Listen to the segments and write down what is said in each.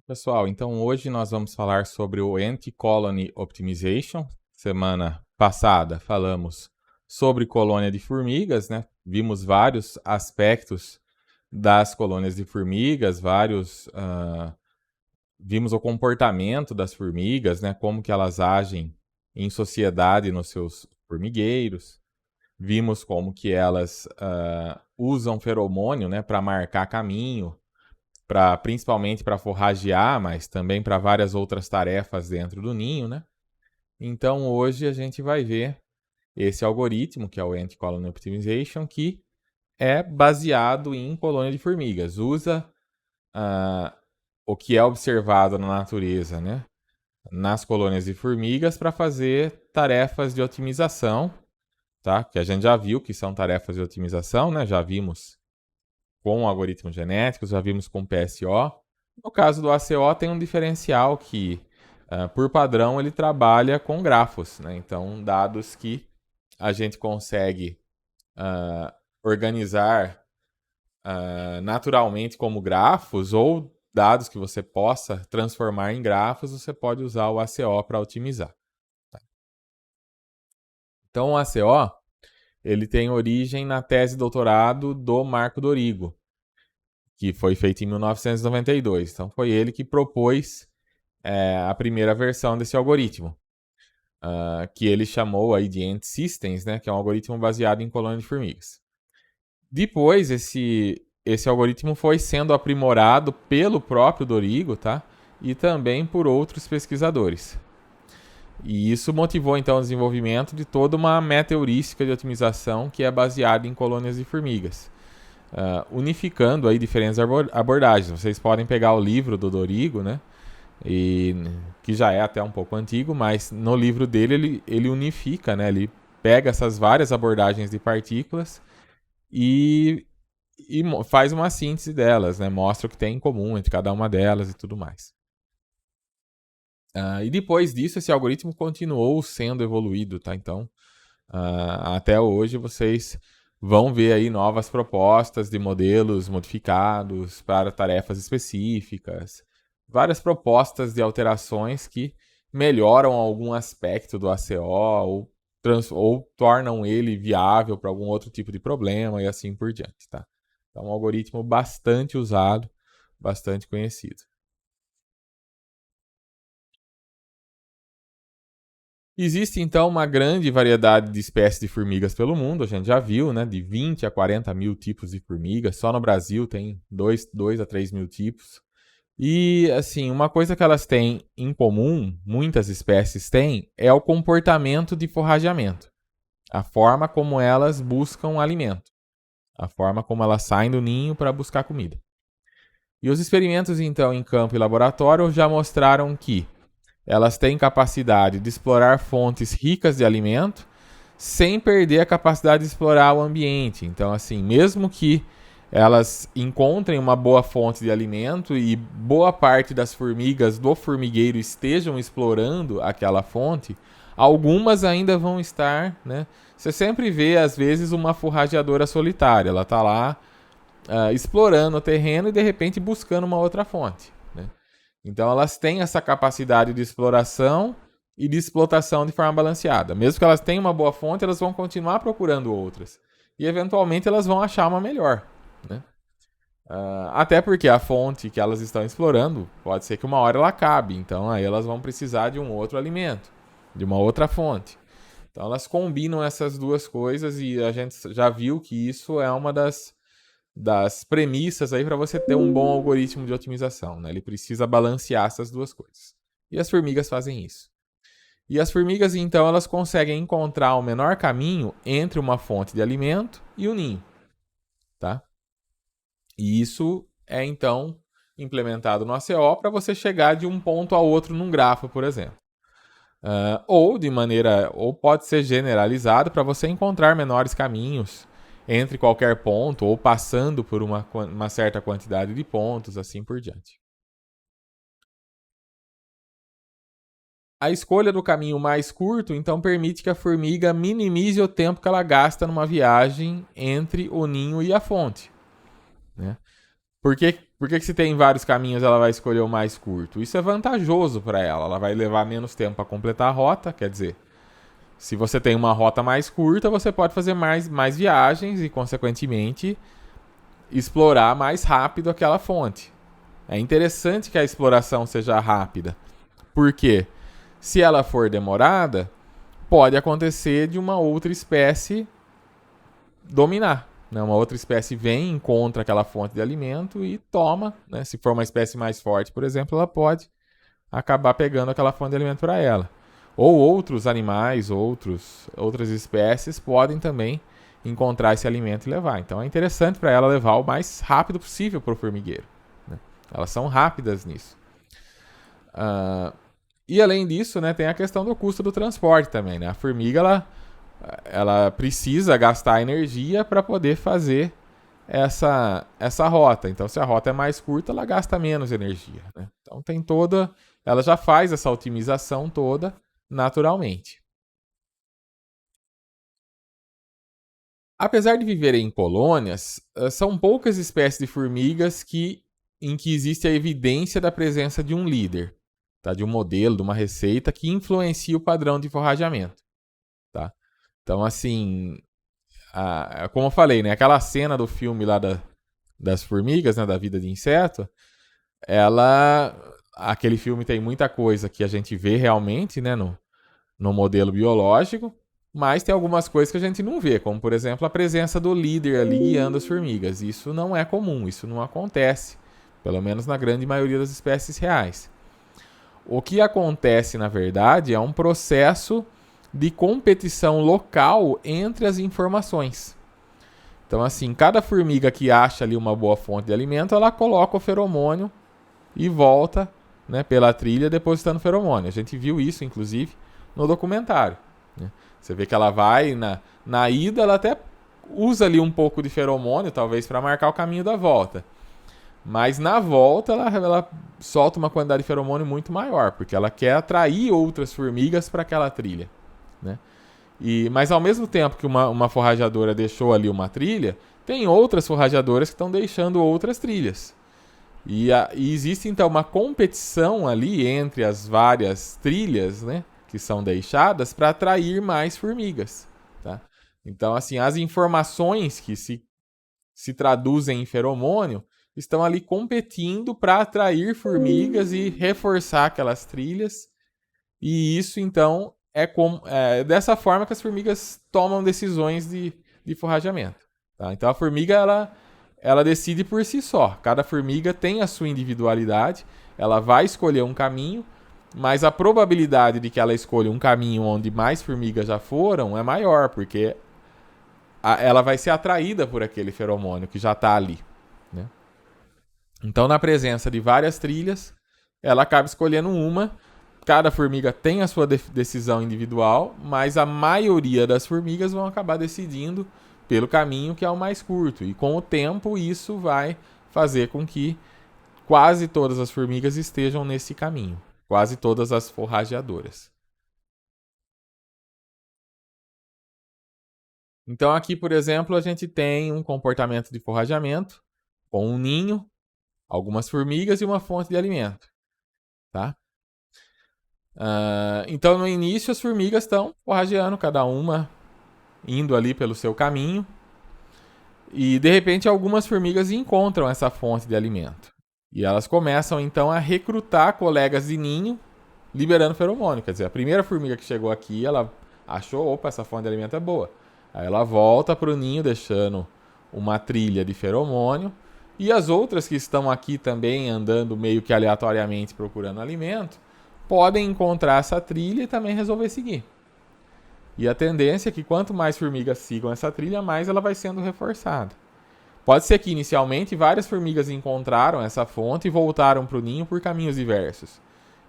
Pessoal, então hoje nós vamos falar sobre o Anti-Colony Optimization. Semana passada falamos sobre colônia de formigas, né? Vimos vários aspectos das colônias de formigas, vimos o comportamento das formigas, né? Como que elas agem em sociedade nos seus formigueiros. Vimos como que elas usam feromônio, né? Para marcar caminho, principalmente para forragear, mas também para várias outras tarefas dentro do ninho, né? Então hoje a gente vai ver esse algoritmo, que é o Anti-Colony Optimization, que é baseado em colônia de formigas. Usa o que é observado na natureza, né? Nas colônias de formigas para fazer tarefas de otimização, tá? Que a gente já viu que são tarefas de otimização, né? Já vimos com algoritmos genéticos, já vimos com PSO. No caso do ACO, tem um diferencial que, por padrão, ele trabalha com grafos, né? Então, dados que a gente consegue organizar naturalmente como grafos, ou dados que você possa transformar em grafos, você pode usar o ACO para otimizar. Tá? Então, o ACO ele tem origem na tese de doutorado do Marco Dorigo, que foi feito em 1992. Então, foi ele que propôs a primeira versão desse algoritmo, que ele chamou aí de Ant Systems, né, que é um algoritmo baseado em colônia de formigas. Depois, esse algoritmo foi sendo aprimorado pelo próprio Dorigo, tá? E também por outros pesquisadores. E isso motivou, então, o desenvolvimento de toda uma meta-heurística de otimização que é baseada em colônias de formigas, unificando aí diferentes abordagens. Vocês podem pegar o livro do Dorigo, né? Que já é até um pouco antigo, mas no livro dele ele unifica, né? Ele pega essas várias abordagens de partículas e faz uma síntese delas, né? Mostra o que tem em comum entre cada uma delas e tudo mais. E depois disso, esse algoritmo continuou sendo evoluído, tá? Então, até hoje vocês vão ver aí novas propostas de modelos modificados para tarefas específicas, várias propostas de alterações que melhoram algum aspecto do ACO ou tornam ele viável para algum outro tipo de problema e assim por diante, tá? Então, é um algoritmo bastante usado, bastante conhecido. Existe, então, uma grande variedade de espécies de formigas pelo mundo, a gente já viu, né? De 20 a 40 mil tipos de formigas. Só no Brasil tem 2 a 3 mil tipos. E, assim, uma coisa que elas têm em comum, muitas espécies têm, é o comportamento de forrageamento. A forma como elas buscam alimento. A forma como elas saem do ninho para buscar comida. E os experimentos, então, em campo e laboratório já mostraram que elas têm capacidade de explorar fontes ricas de alimento sem perder a capacidade de explorar o ambiente. Então, assim, mesmo que elas encontrem uma boa fonte de alimento e boa parte das formigas do formigueiro estejam explorando aquela fonte, algumas ainda vão estar, né? Você sempre vê, às vezes, uma forrageadora solitária. Ela está lá explorando o terreno e, de repente, buscando uma outra fonte. Né? Então, elas têm essa capacidade de exploração e de explotação de forma balanceada. Mesmo que elas tenham uma boa fonte, elas vão continuar procurando outras. E, eventualmente, elas vão achar uma melhor. Né? Até porque a fonte que elas estão explorando pode ser que uma hora ela acabe. Então, aí elas vão precisar de um outro alimento, de uma outra fonte. Então, elas combinam essas duas coisas e a gente já viu que isso é uma das premissas aí para você ter um bom algoritmo de otimização, né? Ele precisa balancear essas duas coisas. E as formigas fazem isso. E as formigas, então, elas conseguem encontrar o menor caminho entre uma fonte de alimento e o ninho, tá? E isso é, então, implementado no ACO para você chegar de um ponto a outro num grafo, por exemplo. Ou pode ser generalizado para você encontrar menores caminhos entre qualquer ponto ou passando por uma certa quantidade de pontos, assim por diante. A escolha do caminho mais curto, então, permite que a formiga minimize o tempo que ela gasta numa viagem entre o ninho e a fonte. Né? Por Por que se tem vários caminhos ela vai escolher o mais curto? Isso é vantajoso para ela. Ela vai levar menos tempo para completar a rota, quer dizer, se você tem uma rota mais curta, você pode fazer mais viagens e, consequentemente, explorar mais rápido aquela fonte. É interessante que a exploração seja rápida, porque se ela for demorada, pode acontecer de uma outra espécie dominar. Né? Uma outra espécie vem, encontra aquela fonte de alimento e toma. Né? Se for uma espécie mais forte, por exemplo, ela pode acabar pegando aquela fonte de alimento para ela. Ou outros animais, outras espécies podem também encontrar esse alimento e levar. Então é interessante para ela levar o mais rápido possível para o formigueiro. Né? Elas são rápidas nisso. E além disso, né, tem a questão do custo do transporte também. Né? A formiga ela precisa gastar energia para poder fazer essa rota. Então, se a rota é mais curta, ela gasta menos energia. Né? Então, tem toda. Ela já faz essa otimização toda naturalmente. Apesar de viverem em colônias, são poucas espécies de formigas em que existe a evidência da presença de um líder, tá? De um modelo, de uma receita que influencia o padrão de forrageamento. Tá? Então, assim, como eu falei, né, aquela cena do filme lá das formigas, né, da vida de inseto, aquele filme tem muita coisa que a gente vê realmente, né, no modelo biológico, mas tem algumas coisas que a gente não vê, como por exemplo a presença do líder ali guiando as formigas. Isso não é comum, isso não acontece, pelo menos na grande maioria das espécies reais. O que acontece, na verdade, é um processo de competição local entre as informações. Então, assim, cada formiga que acha ali uma boa fonte de alimento, ela coloca o feromônio e volta, né, pela trilha depositando feromônio. A gente viu isso, inclusive, no documentário. Né? Você vê que ela vai, na ida, ela até usa ali um pouco de feromônio, talvez, para marcar o caminho da volta. Mas na volta ela solta uma quantidade de feromônio muito maior, porque ela quer atrair outras formigas para aquela trilha. Né? Mas ao mesmo tempo que uma forrajadora deixou ali uma trilha, tem outras forrajadoras que estão deixando outras trilhas. E existe então uma competição ali entre as várias trilhas, né, que são deixadas para atrair mais formigas. Tá? Então, assim, as informações que se traduzem em feromônio estão ali competindo para atrair formigas e reforçar aquelas trilhas. E isso, então, é dessa forma que as formigas tomam decisões de forrageamento. Tá? Então, a formiga, ela decide por si só. Cada formiga tem a sua individualidade, ela vai escolher um caminho, mas a probabilidade de que ela escolha um caminho onde mais formigas já foram é maior, porque ela vai ser atraída por aquele feromônio que já está ali. Né? Então, na presença de várias trilhas, ela acaba escolhendo uma. Cada formiga tem a sua decisão individual, mas a maioria das formigas vão acabar decidindo pelo caminho que é o mais curto. E com o tempo, isso vai fazer com que quase todas as formigas estejam nesse caminho. Quase todas as forrageadoras. Então, aqui, por exemplo, a gente tem um comportamento de forrageamento com um ninho, algumas formigas e uma fonte de alimento. Tá? Então, no início, as formigas estão forrageando, cada uma indo ali pelo seu caminho. E, de repente, algumas formigas encontram essa fonte de alimento. E elas começam, então, a recrutar colegas de ninho, liberando feromônio. Quer dizer, a primeira formiga que chegou aqui, ela achou, opa, essa fonte de alimento é boa. Aí ela volta para o ninho, deixando uma trilha de feromônio. E as outras que estão aqui também, andando meio que aleatoriamente procurando alimento, podem encontrar essa trilha e também resolver seguir. E a tendência é que quanto mais formigas sigam essa trilha, mais ela vai sendo reforçada. Pode ser que inicialmente várias formigas encontraram essa fonte e voltaram para o ninho por caminhos diversos.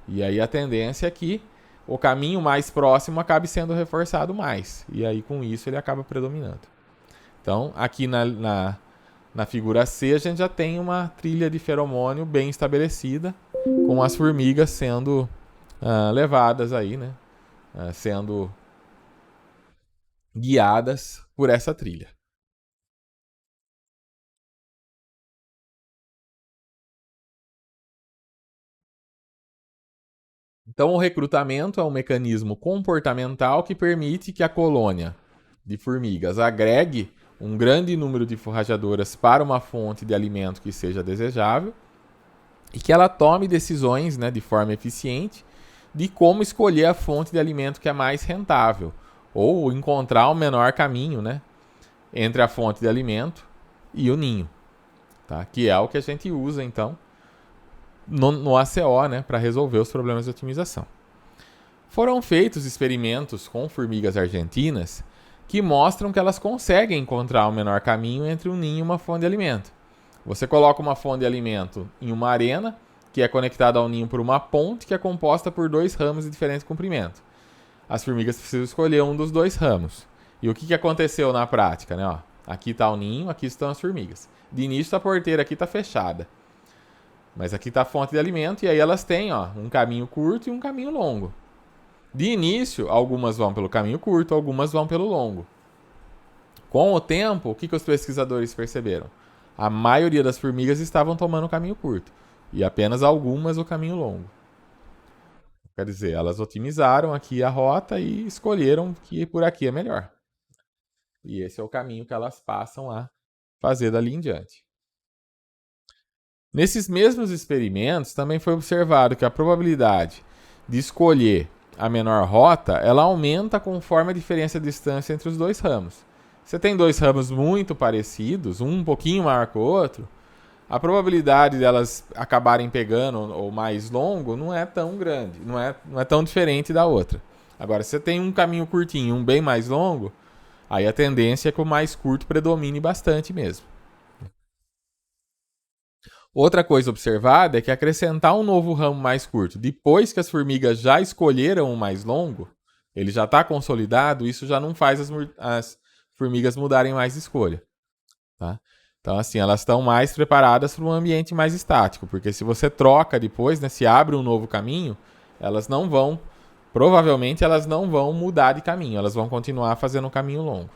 E aí a tendência é que o caminho mais próximo acabe sendo reforçado mais. E aí com isso ele acaba predominando. Então aqui na figura C a gente já tem uma trilha de feromônio bem estabelecida, com as formigas sendo levadas aí, né? Sendo guiadas por essa trilha. Então, o recrutamento é um mecanismo comportamental que permite que a colônia de formigas agregue um grande número de forrajadoras para uma fonte de alimento que seja desejável e que ela tome decisões, né, de forma eficiente de como escolher a fonte de alimento que é mais rentável ou encontrar o menor caminho, né, entre a fonte de alimento e o ninho, tá? Que é o que a gente usa então no ACO, né, para resolver os problemas de otimização. Foram feitos experimentos com formigas argentinas que mostram que elas conseguem encontrar o menor caminho entre um ninho e uma fonte de alimento. Você coloca uma fonte de alimento em uma arena, que é conectada ao ninho por uma ponte que é composta por 2 ramos de diferente comprimento. As formigas precisam escolher um dos 2 ramos. E o que aconteceu na prática? Né? Ó, aqui está o ninho, aqui estão as formigas. De início, a porteira aqui está fechada. Mas aqui está a fonte de alimento e aí elas têm um caminho curto e um caminho longo. De início, algumas vão pelo caminho curto, algumas vão pelo longo. Com o tempo, o que os pesquisadores perceberam? A maioria das formigas estavam tomando o caminho curto e apenas algumas o caminho longo. Quer dizer, elas otimizaram aqui a rota e escolheram que por aqui é melhor. E esse é o caminho que elas passam a fazer dali em diante. Nesses mesmos experimentos, também foi observado que a probabilidade de escolher a menor rota, ela aumenta conforme a diferença de distância entre os 2 ramos. Você tem 2 ramos muito parecidos, um pouquinho maior que o outro, a probabilidade delas acabarem pegando o mais longo não é tão grande, não é tão diferente da outra. Agora, se você tem um caminho curtinho e um bem mais longo, aí a tendência é que o mais curto predomine bastante mesmo. Outra coisa observada é que acrescentar um novo ramo mais curto depois que as formigas já escolheram o mais longo, ele já está consolidado, isso já não faz as formigas mudarem mais de escolha. Tá? Então, assim, elas estão mais preparadas para um ambiente mais estático, porque se você troca depois, né, se abre um novo caminho, provavelmente elas não vão mudar de caminho, elas vão continuar fazendo um caminho longo.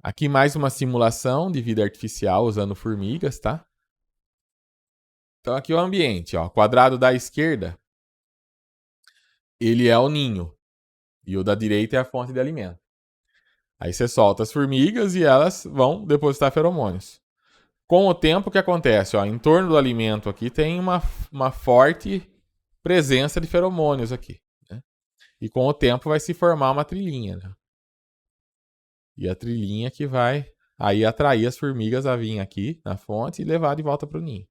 Aqui mais uma simulação de vida artificial usando formigas, tá? Então aqui é o ambiente, ó, quadrado da esquerda, ele é o ninho e o da direita é a fonte de alimento. Aí você solta as formigas e elas vão depositar feromônios. Com o tempo, o que acontece? Ó, em torno do alimento aqui tem uma forte presença de feromônios aqui. Né? E com o tempo vai se formar uma trilhinha. Né? E a trilhinha que vai aí atrair as formigas a vir aqui na fonte e levar de volta para o ninho.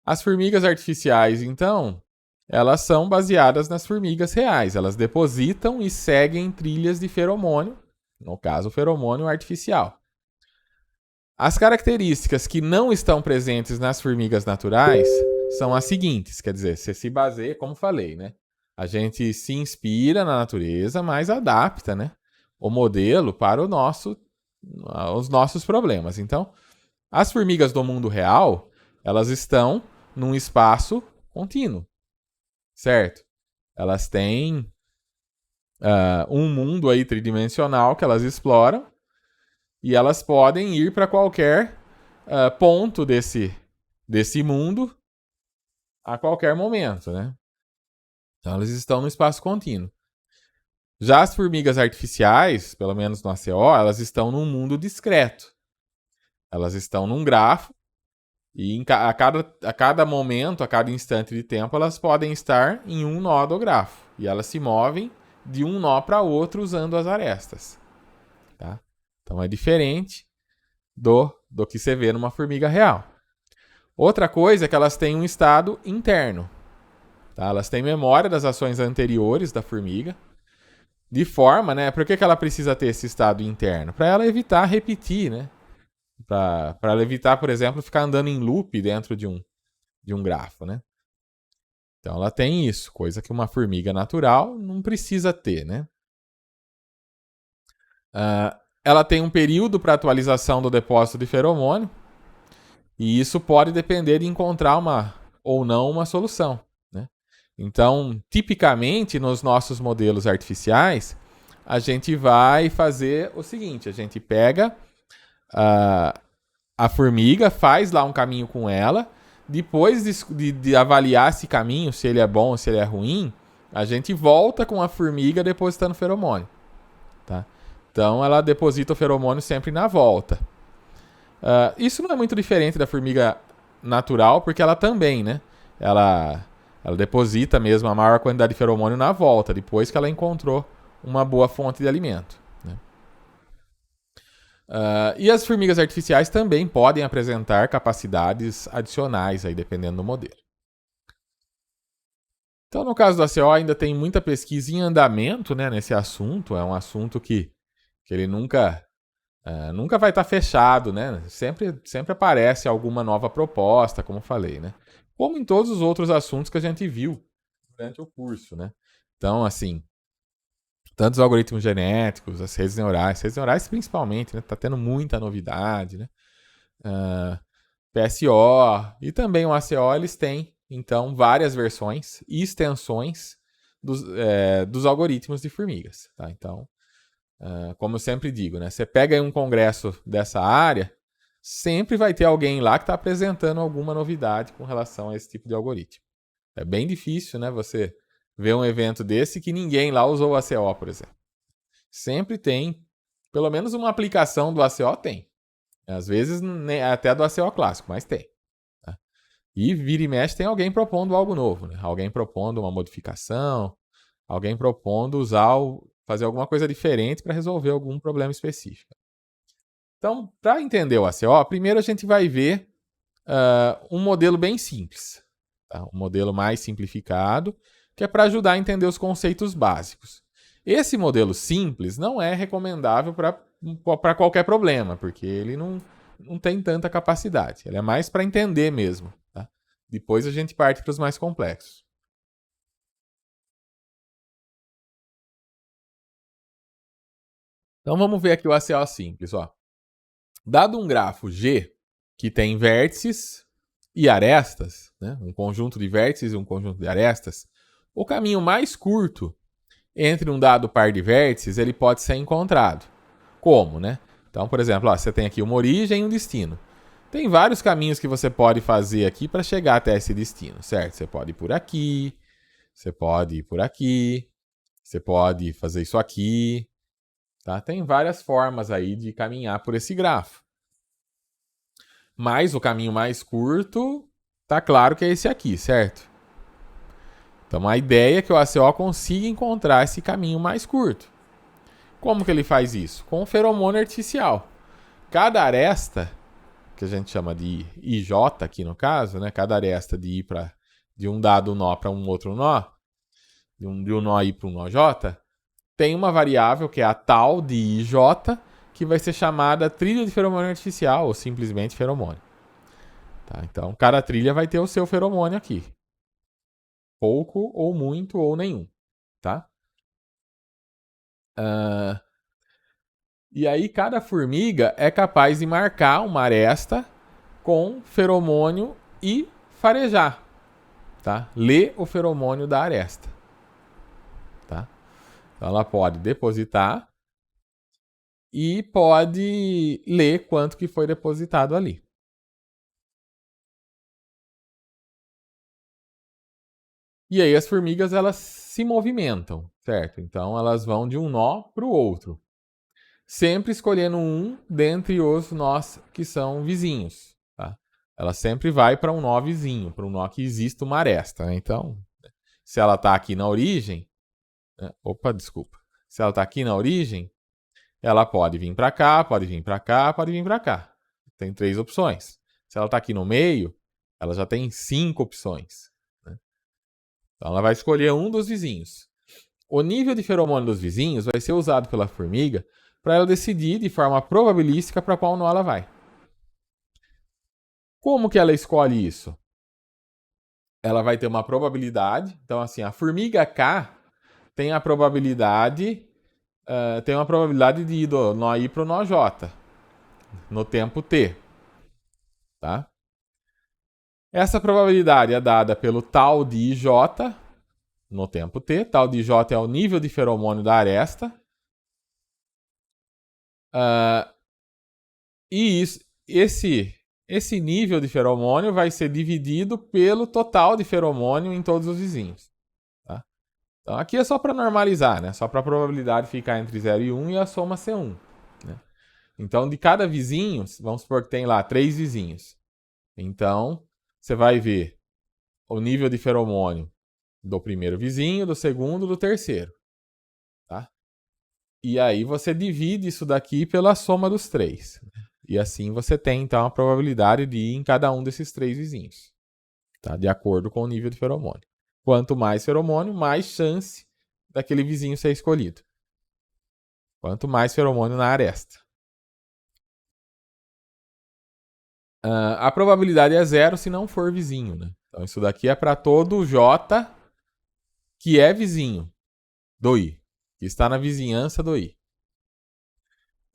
As formigas artificiais, então, elas são baseadas nas formigas reais. Elas depositam e seguem trilhas de feromônio, no caso, o feromônio artificial. As características que não estão presentes nas formigas naturais são as seguintes, quer dizer, você se baseia, como falei, né? A gente se inspira na natureza, mas adapta, né, o modelo para os nossos problemas. Então, as formigas do mundo real, elas estão num espaço contínuo, certo? Elas têm um mundo aí tridimensional que elas exploram e elas podem ir para qualquer ponto desse mundo a qualquer momento, né? Então elas estão no espaço contínuo. Já as formigas artificiais, pelo menos no ACO, elas estão num mundo discreto. Elas estão num grafo e a cada momento, a cada instante de tempo, elas podem estar em um nó do grafo. E elas se movem de um nó para outro usando as arestas. Tá? Então é diferente do que você vê numa formiga real. Outra coisa é que elas têm um estado interno. Tá? Elas têm memória das ações anteriores da formiga. De forma, né? Por que ela precisa ter esse estado interno? Para ela evitar repetir, né? Para ela evitar, por exemplo, ficar andando em loop dentro de um grafo, né? Então ela tem isso, coisa que uma formiga natural não precisa ter, né? Ela tem um período para atualização do depósito de feromônio e isso pode depender de encontrar ou não uma solução, né? Então, tipicamente, nos nossos modelos artificiais, a gente vai fazer o seguinte: a gente pega a formiga, faz lá um caminho com ela, depois de avaliar esse caminho, se ele é bom ou se ele é ruim, a gente volta com a formiga depositando feromônio. Tá? Então, ela deposita o feromônio sempre na volta. Isso não é muito diferente da formiga natural, porque ela também, né? Ela deposita mesmo a maior quantidade de feromônio na volta, depois que ela encontrou uma boa fonte de alimento. Né? E as formigas artificiais também podem apresentar capacidades adicionais, aí, dependendo do modelo. Então, no caso do ACO, ainda tem muita pesquisa em andamento, né, nesse assunto. É um assunto que ele nunca vai estar fechado, né? Sempre aparece alguma nova proposta, como falei, né? Como em todos os outros assuntos que a gente viu durante o curso, né? Então, assim, tanto os algoritmos genéticos, as redes neurais principalmente, né? Tá tendo muita novidade, né? PSO e também o ACO, eles têm, então, várias versões e extensões dos algoritmos de formigas, tá? Então, como eu sempre digo, né? Você pega aí um congresso dessa área, sempre vai ter alguém lá que está apresentando alguma novidade com relação a esse tipo de algoritmo. É bem difícil, né? Você ver um evento desse que ninguém lá usou o ACO, por exemplo. Sempre tem, pelo menos uma aplicação do ACO tem. Às vezes até do ACO clássico, mas tem. Tá? E vira e mexe tem alguém propondo algo novo, né? Alguém propondo uma modificação, alguém propondo fazer alguma coisa diferente para resolver algum problema específico. Então, para entender o ACO, primeiro a gente vai ver um modelo bem simples, tá? Um modelo mais simplificado, que é para ajudar a entender os conceitos básicos. Esse modelo simples não é recomendável para qualquer problema, porque ele não tem tanta capacidade. Ele é mais para entender mesmo. Tá? Depois a gente parte para os mais complexos. Então vamos ver aqui o ACO simples. Ó. Dado um grafo G que tem vértices e arestas, né? Um conjunto de vértices e um conjunto de arestas, o caminho mais curto entre um dado par de vértices ele pode ser encontrado. Como, né? Então, por exemplo, ó, você tem aqui uma origem e um destino. Tem vários caminhos que você pode fazer aqui para chegar até esse destino, certo? Você pode ir por aqui, você pode ir por aqui, você pode fazer isso aqui, tá? Tem várias formas aí de caminhar por esse grafo. Mas o caminho mais curto, tá claro que é esse aqui, certo? Então a ideia é que o ACO consiga encontrar esse caminho mais curto. Como que ele faz isso? Com o feromônio artificial. Cada aresta, que a gente chama de IJ aqui no caso, né? Cada aresta de um dado nó para um outro nó, de um nó I para um nó J, tem uma variável que é a tal de IJ, que vai ser chamada trilha de feromônio artificial ou simplesmente feromônio. Tá? Então, cada trilha vai ter o seu feromônio aqui. Pouco, ou muito, ou nenhum. Tá? E aí, cada formiga é capaz de marcar uma aresta com feromônio e farejar. Tá? Ler o feromônio da aresta. Tá? Então, ela pode depositar e pode ler quanto que foi depositado ali. E aí as formigas elas se movimentam, certo? Então elas vão de um nó para o outro, sempre escolhendo um dentre os nós que são vizinhos. Tá? Ela sempre vai para um nó vizinho, para um nó que existe uma aresta. Né? Então, se ela está aqui na origem, desculpa. Se ela está aqui na origem, ela pode vir para cá, pode vir para cá, pode vir para cá. Tem 3 opções. Se ela está aqui no meio, ela já tem 5 opções. Né? Então ela vai escolher um dos vizinhos. O nível de feromônio dos vizinhos vai ser usado pela formiga para ela decidir de forma probabilística para qual nó ela vai. Como que ela escolhe isso? Ela vai ter uma probabilidade. Então, assim, a formiga K tem a probabilidade, tem uma probabilidade de ir do nó I para o nó J no tempo T. Tá? Essa probabilidade é dada pelo tal de IJ no tempo t. Tal de J é o nível de feromônio da aresta. E esse nível de feromônio vai ser dividido pelo total de feromônio em todos os vizinhos. Tá? Então aqui é só para normalizar, né? Só para a probabilidade ficar entre 0 e 1 e a soma ser 1. Né? Então de cada vizinho, vamos supor que tem lá 3 vizinhos. Então você vai ver o nível de feromônio do primeiro vizinho, do segundo, do terceiro. Tá? E aí você divide isso daqui pela soma dos 3. E assim você tem, então, a probabilidade de ir em cada um desses 3 vizinhos. Tá? De acordo com o nível de feromônio. Quanto mais feromônio, mais chance daquele vizinho ser escolhido. Quanto mais feromônio na aresta. A probabilidade é 0 se não for vizinho. Né? Então isso daqui é para todo J que é vizinho do I. Que está na vizinhança do I.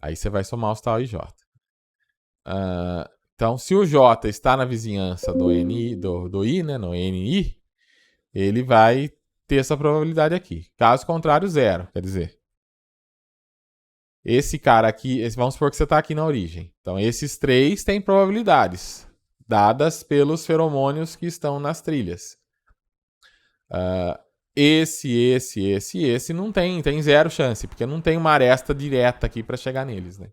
Aí você vai somar os tal e J. Então, se o J está na vizinhança do I, né, no NI, ele vai ter essa probabilidade aqui. Caso contrário, 0. Quer dizer, esse cara aqui, vamos supor que você está aqui na origem. Então, esses 3 têm probabilidades, dadas pelos feromônios que estão nas trilhas. Esse não tem 0 chance, porque não tem uma aresta direta aqui para chegar neles. Né?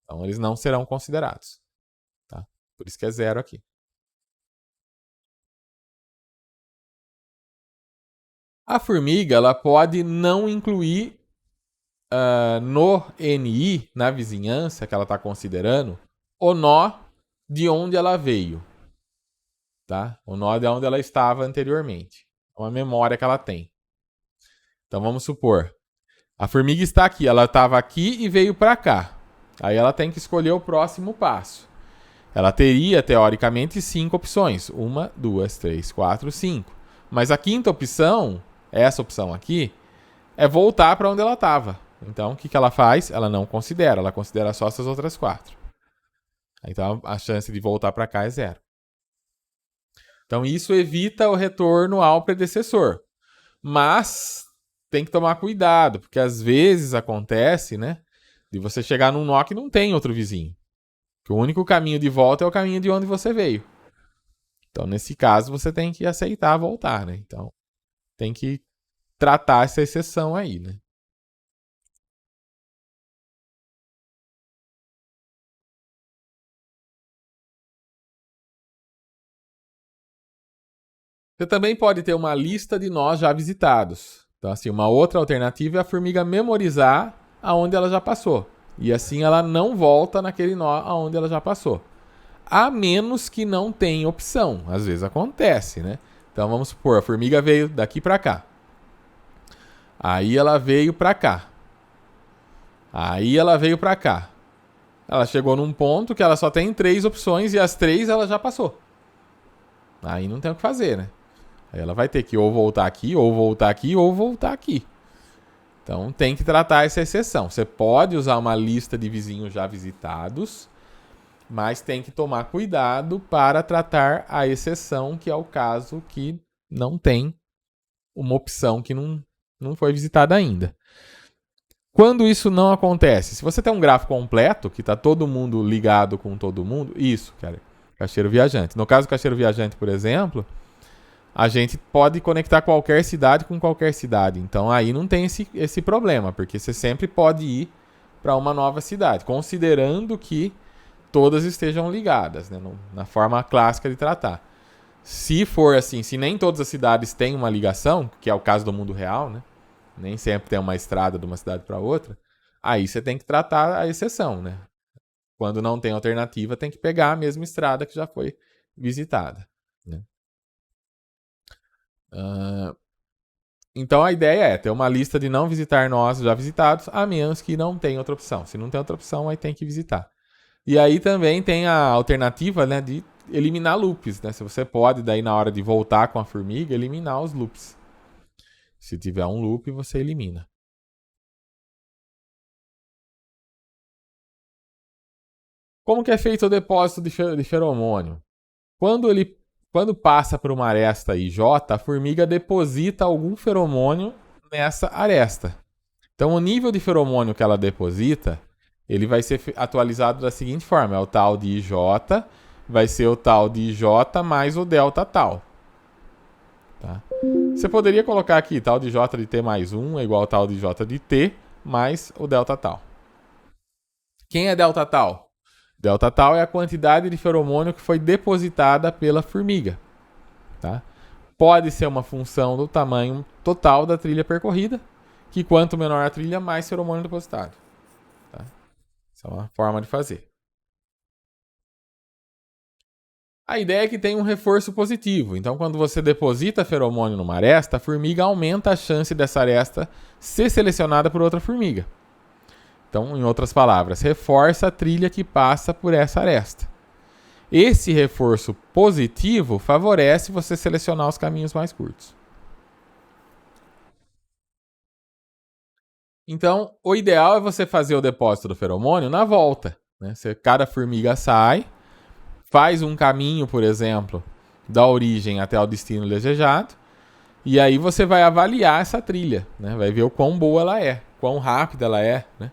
Então, eles não serão considerados. Tá? Por isso que é 0 aqui. A formiga ela pode não incluir no NI, na vizinhança que ela está considerando, o nó de onde ela veio. Tá? O nó de onde ela estava anteriormente. É uma memória que ela tem. Então vamos supor, a formiga está aqui, ela estava aqui e veio para cá. Aí ela tem que escolher o próximo passo. Ela teria, teoricamente, 5 opções. 1, 2, 3, 4, 5. Mas a quinta opção, essa opção aqui, é voltar para onde ela estava. Então, o que ela faz? Ela não considera, ela considera só essas outras 4. Então, a chance de voltar para cá é 0. Então, isso evita o retorno ao predecessor. Mas tem que tomar cuidado, porque às vezes acontece, né, de você chegar num nó que não tem outro vizinho. Que o único caminho de volta é o caminho de onde você veio. Então, nesse caso, você tem que aceitar voltar, né? Então, tem que tratar essa exceção aí, né? Você também pode ter uma lista de nós já visitados. Então, assim, uma outra alternativa é a formiga memorizar aonde ela já passou. E assim ela não volta naquele nó aonde ela já passou. A menos que não tenha opção. Às vezes acontece, né? Então vamos supor, a formiga veio daqui para cá. Aí ela veio para cá. Aí ela veio para cá. Ela chegou num ponto que ela só tem 3 opções e as 3 ela já passou. Aí não tem o que fazer, né? Aí ela vai ter que ou voltar aqui, ou voltar aqui, ou voltar aqui. Então tem que tratar essa exceção. Você pode usar uma lista de vizinhos já visitados, mas tem que tomar cuidado para tratar a exceção, que é o caso que não tem uma opção que não foi visitada ainda. Quando isso não acontece, se você tem um grafo completo, que está todo mundo ligado com todo mundo, isso, cara, caixeiro viajante. No caso do caixeiro viajante, por exemplo, a gente pode conectar qualquer cidade com qualquer cidade. Então aí não tem esse problema, porque você sempre pode ir para uma nova cidade, considerando que todas estejam ligadas, né, na forma clássica de tratar. Se for assim, se nem todas as cidades têm uma ligação, que é o caso do mundo real, né? Nem sempre tem uma estrada de uma cidade para outra. Aí você tem que tratar a exceção, né? Quando não tem alternativa, tem que pegar a mesma estrada que já foi visitada. Né? Então a ideia é ter uma lista de não visitar nós já visitados, a menos que não tenha outra opção. Se não tem outra opção, aí tem que visitar. E aí também tem a alternativa, né, de eliminar loops. Né? Se você pode, daí na hora de voltar com a formiga, eliminar os loops. Se tiver um loop, você elimina. Como que é feito o depósito de feromônio? Quando quando passa por uma aresta IJ, a formiga deposita algum feromônio nessa aresta. Então, o nível de feromônio que ela deposita, ele vai ser atualizado da seguinte forma: é o tal de IJ, vai ser o tal de IJ mais o delta tal. Tá? Você poderia colocar aqui tal de J de T mais 1 é igual ao tal de J de T mais o delta tal. Quem é delta tal? Delta tal é a quantidade de feromônio que foi depositada pela formiga. Tá? Pode ser uma função do tamanho total da trilha percorrida, que quanto menor a trilha, mais feromônio depositado. Tá? Essa é uma forma de fazer. A ideia é que tem um reforço positivo. Então, quando você deposita feromônio numa aresta, a formiga aumenta a chance dessa aresta ser selecionada por outra formiga. Então, em outras palavras, reforça a trilha que passa por essa aresta. Esse reforço positivo favorece você selecionar os caminhos mais curtos. Então, o ideal é você fazer o depósito do feromônio na volta. Né? Cada formiga sai, faz um caminho, por exemplo, da origem até o destino desejado, e aí você vai avaliar essa trilha, né? Vai ver o quão boa ela é, quão rápida ela é, né?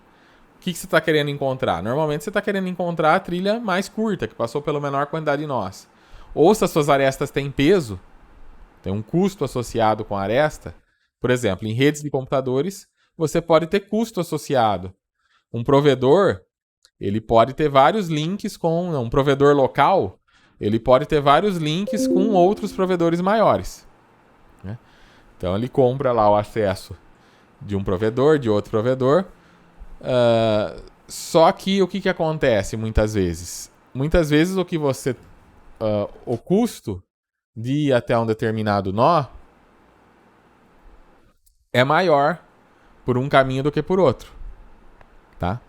O que você está querendo encontrar? Normalmente você está querendo encontrar a trilha mais curta, que passou pela menor quantidade de nós. Ou se as suas arestas têm peso, tem um custo associado com a aresta, por exemplo, em redes de computadores, você pode ter custo associado. Um provedor, ele pode ter vários links com um provedor local, ele pode ter vários links com outros provedores maiores. Né? Então ele compra lá o acesso de um provedor, de outro provedor. Só que o que acontece muitas vezes? Muitas vezes o que você. O custo de ir até um determinado nó é maior por um caminho do que por outro. Tá?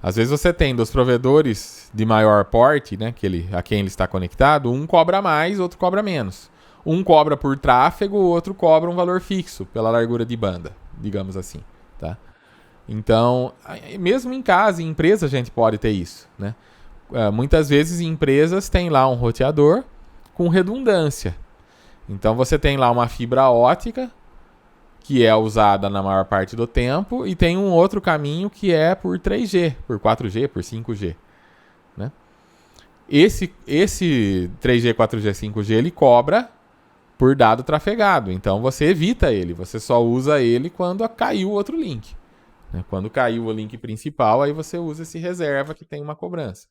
Às vezes você tem dos provedores de maior porte, né, a quem ele está conectado, um cobra mais, outro cobra menos. Um cobra por tráfego, o outro cobra um valor fixo pela largura de banda, digamos assim. Tá? Então, mesmo em casa, em empresa, a gente pode ter isso. Né? Muitas vezes, empresas têm lá um roteador com redundância. Então, você tem lá uma fibra ótica, que é usada na maior parte do tempo, e tem um outro caminho que é por 3G, por 4G, por 5G. Né? Esse 3G, 4G, 5G, ele cobra por dado trafegado. Então, você evita ele. Você só usa ele quando caiu o outro link. Quando caiu o link principal, aí você usa esse reserva que tem uma cobrança.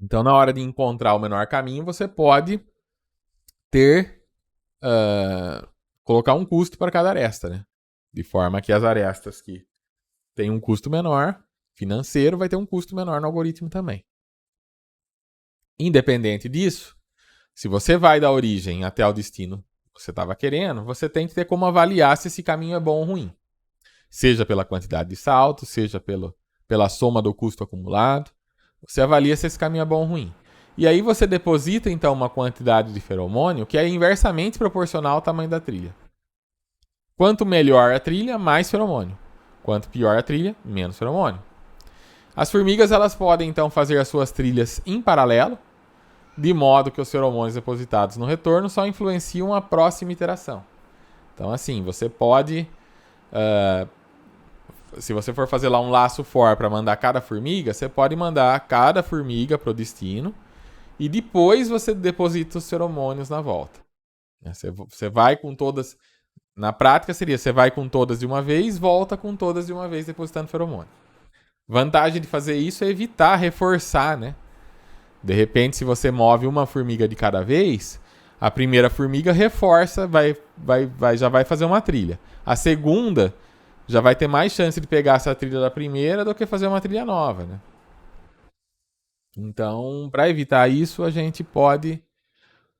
Então, na hora de encontrar o menor caminho, você pode colocar um custo para cada aresta, né? De forma que as arestas que têm um custo menor financeiro vai ter um custo menor no algoritmo também. Independente disso, se você vai da origem até o destino que você estava querendo, você tem que ter como avaliar se esse caminho é bom ou ruim. Seja pela quantidade de salto, seja pela soma do custo acumulado. Você avalia se esse caminho é bom ou ruim. E aí você deposita, então, uma quantidade de feromônio que é inversamente proporcional ao tamanho da trilha. Quanto melhor a trilha, mais feromônio. Quanto pior a trilha, menos feromônio. As formigas, elas podem, então, fazer as suas trilhas em paralelo, de modo que os feromônios depositados no retorno só influenciam a próxima iteração. Então, assim, você pode... se você for fazer lá um laço for para mandar cada formiga, você pode mandar cada formiga para o destino e depois você deposita os feromônios na volta. Você vai com todas... Na prática seria, você vai com todas de uma vez, volta com todas de uma vez depositando feromônio. Vantagem de fazer isso é evitar reforçar, né? De repente, se você move uma formiga de cada vez, a primeira formiga reforça, já vai fazer uma trilha. A segunda já vai ter mais chance de pegar essa trilha da primeira do que fazer uma trilha nova, né? Então, para evitar isso, a gente pode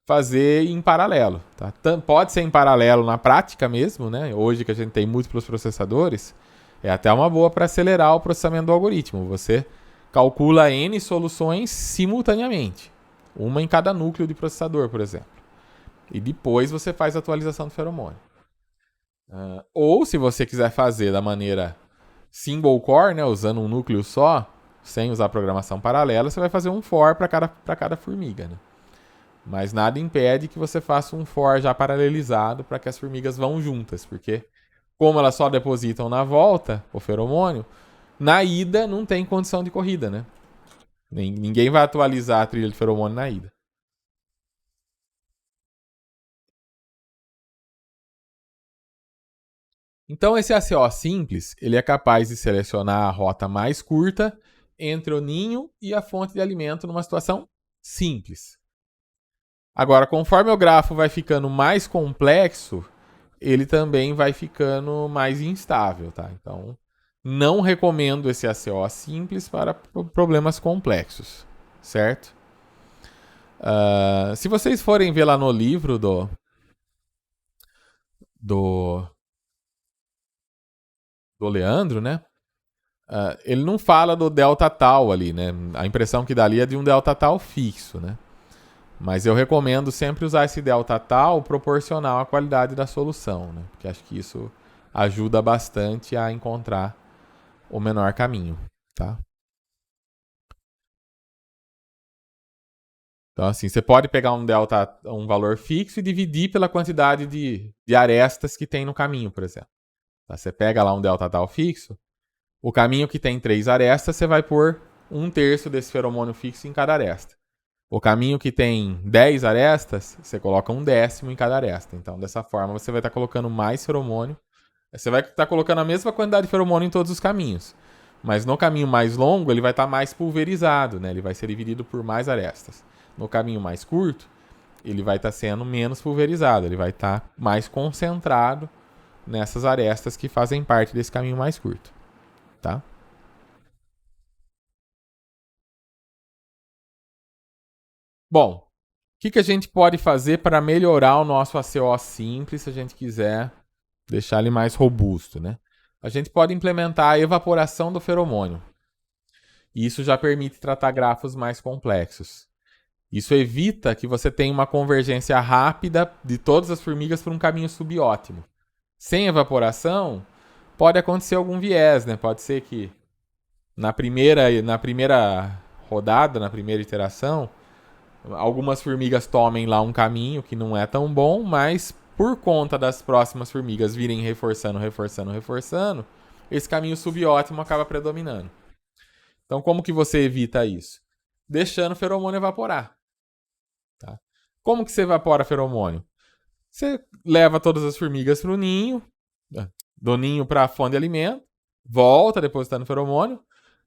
fazer em paralelo. Tá? Pode ser em paralelo na prática mesmo, né? Hoje que a gente tem múltiplos processadores, é até uma boa para acelerar o processamento do algoritmo. Você calcula N soluções simultaneamente. Uma em cada núcleo de processador, por exemplo. E depois você faz a atualização do feromônio. Ou se você quiser fazer da maneira single core, né, usando um núcleo só, sem usar programação paralela, você vai fazer um for para cada formiga, né? Mas nada impede que você faça um for já paralelizado para que as formigas vão juntas, porque como elas só depositam na volta o feromônio, na ida não tem condição de corrida, né? Ninguém vai atualizar a trilha de feromônio na ida. Então esse ACO simples, ele é capaz de selecionar a rota mais curta entre o ninho e a fonte de alimento numa situação simples. Agora, conforme o grafo vai ficando mais complexo, ele também vai ficando mais instável, tá? Então, não recomendo esse ACO simples para problemas complexos, certo? Se vocês forem ver lá no livro do, do Leandro, né? Ele não fala do delta tal ali, né? A impressão que dá ali é de um delta tal fixo, né? Mas eu recomendo sempre usar esse delta tal proporcional à qualidade da solução, né? Porque acho que isso ajuda bastante a encontrar o menor caminho, tá? Então, assim, você pode pegar um valor fixo e dividir pela quantidade de arestas que tem no caminho, por exemplo. Tá? Você pega lá um delta tal fixo, o caminho que tem 3 arestas, você vai pôr 1/3 desse feromônio fixo em cada aresta. O caminho que tem 10 arestas, você coloca 1/10 em cada aresta. Então, dessa forma, você vai estar colocando mais feromônio. Você vai estar colocando a mesma quantidade de feromônio em todos os caminhos. Mas no caminho mais longo, ele vai estar mais pulverizado, né? Ele vai ser dividido por mais arestas. No caminho mais curto, ele vai estar sendo menos pulverizado. Ele vai estar mais concentrado nessas arestas que fazem parte desse caminho mais curto, tá? Bom, o que a gente pode fazer para melhorar o nosso ACO simples se a gente quiser deixar ele mais robusto, né? A gente pode implementar a evaporação do feromônio. E isso já permite tratar grafos mais complexos. Isso evita que você tenha uma convergência rápida de todas as formigas por um caminho subótimo. Sem evaporação, pode acontecer algum viés, né? Pode ser que na primeira rodada, na primeira iteração, algumas formigas tomem lá um caminho que não é tão bom, mas por conta das próximas formigas virem reforçando, esse caminho subótimo acaba predominando. Então, como que você evita isso? Deixando o feromônio evaporar. Tá? Como que você evapora feromônio? Você leva todas as formigas para o ninho, do ninho para a fonte de alimento, volta depositando feromônio.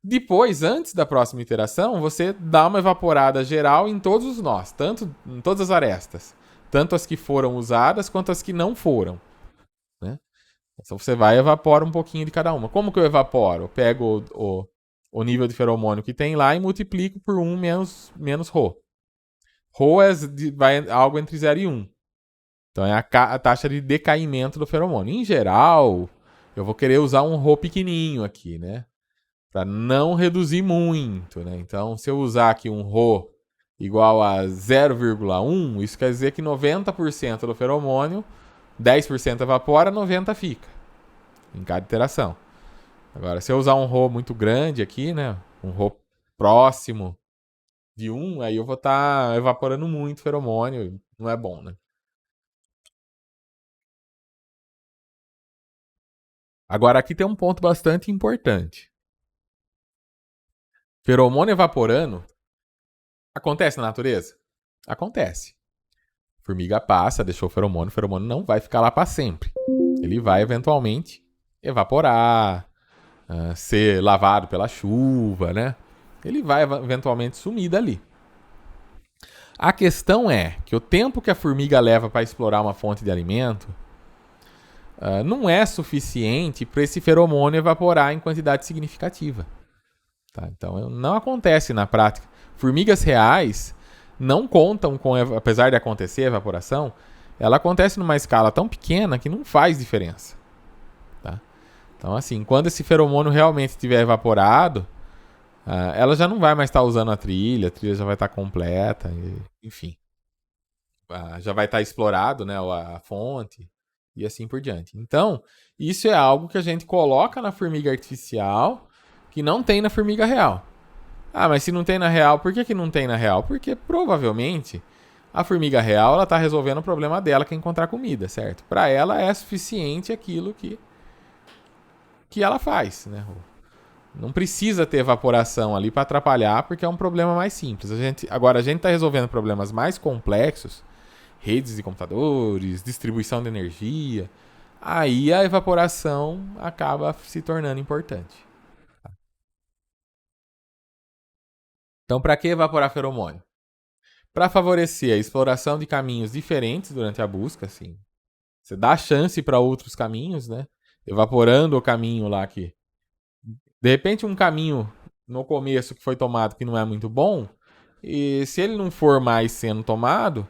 Depois, antes da próxima iteração, você dá uma evaporada geral em todos os nós, tanto em todas as arestas, tanto as que foram usadas quanto as que não foram. Né? Então você vai e evapora um pouquinho de cada uma. Como que eu evaporo? Eu pego o nível de feromônio que tem lá e multiplico por 1 menos Rho. Rho vai algo entre 0 e 1. Então é a taxa de decaimento do feromônio. Em geral, eu vou querer usar um Rho pequenininho aqui, né? Para não reduzir muito, né? Então, se eu usar aqui um Rho igual a 0,1, isso quer dizer que 90% do feromônio, 10% evapora, 90% fica em cada iteração. Agora, se eu usar um Rho muito grande aqui, né? Um Rho próximo de 1, aí eu vou estar evaporando muito feromônio, não é bom, né? Agora, aqui tem um ponto bastante importante. Feromônio evaporando acontece na natureza? Acontece. Formiga passa, deixou o feromônio não vai ficar lá para sempre. Ele vai eventualmente evaporar, ser lavado pela chuva, né? Ele vai eventualmente sumir dali. A questão é que o tempo que a formiga leva para explorar uma fonte de alimento não é suficiente para esse feromônio evaporar em quantidade significativa. Tá? Então, não acontece na prática. Formigas reais não contam com, apesar de acontecer a evaporação, ela acontece numa escala tão pequena que não faz diferença. Tá? Então, assim, quando esse feromônio realmente estiver evaporado, ela já não vai mais estar usando a trilha já vai estar completa, enfim. Já vai estar explorado, né, a fonte e assim por diante. Então, isso é algo que a gente coloca na formiga artificial que não tem na formiga real. Ah, mas se não tem na real, por que, que não tem na real? Porque provavelmente a formiga real ela está resolvendo o problema dela, que é encontrar comida, certo? Para ela é suficiente aquilo que ela faz, né? Não precisa ter evaporação ali para atrapalhar, porque é um problema mais simples. Agora a gente está resolvendo problemas mais complexos, redes de computadores, distribuição de energia. Aí a evaporação acaba se tornando importante. Então, para que evaporar feromônio? Para favorecer a exploração de caminhos diferentes durante a busca, assim. Você dá chance para outros caminhos, né? Evaporando o caminho lá que de repente um caminho no começo que foi tomado que não é muito bom, e se ele não for mais sendo tomado,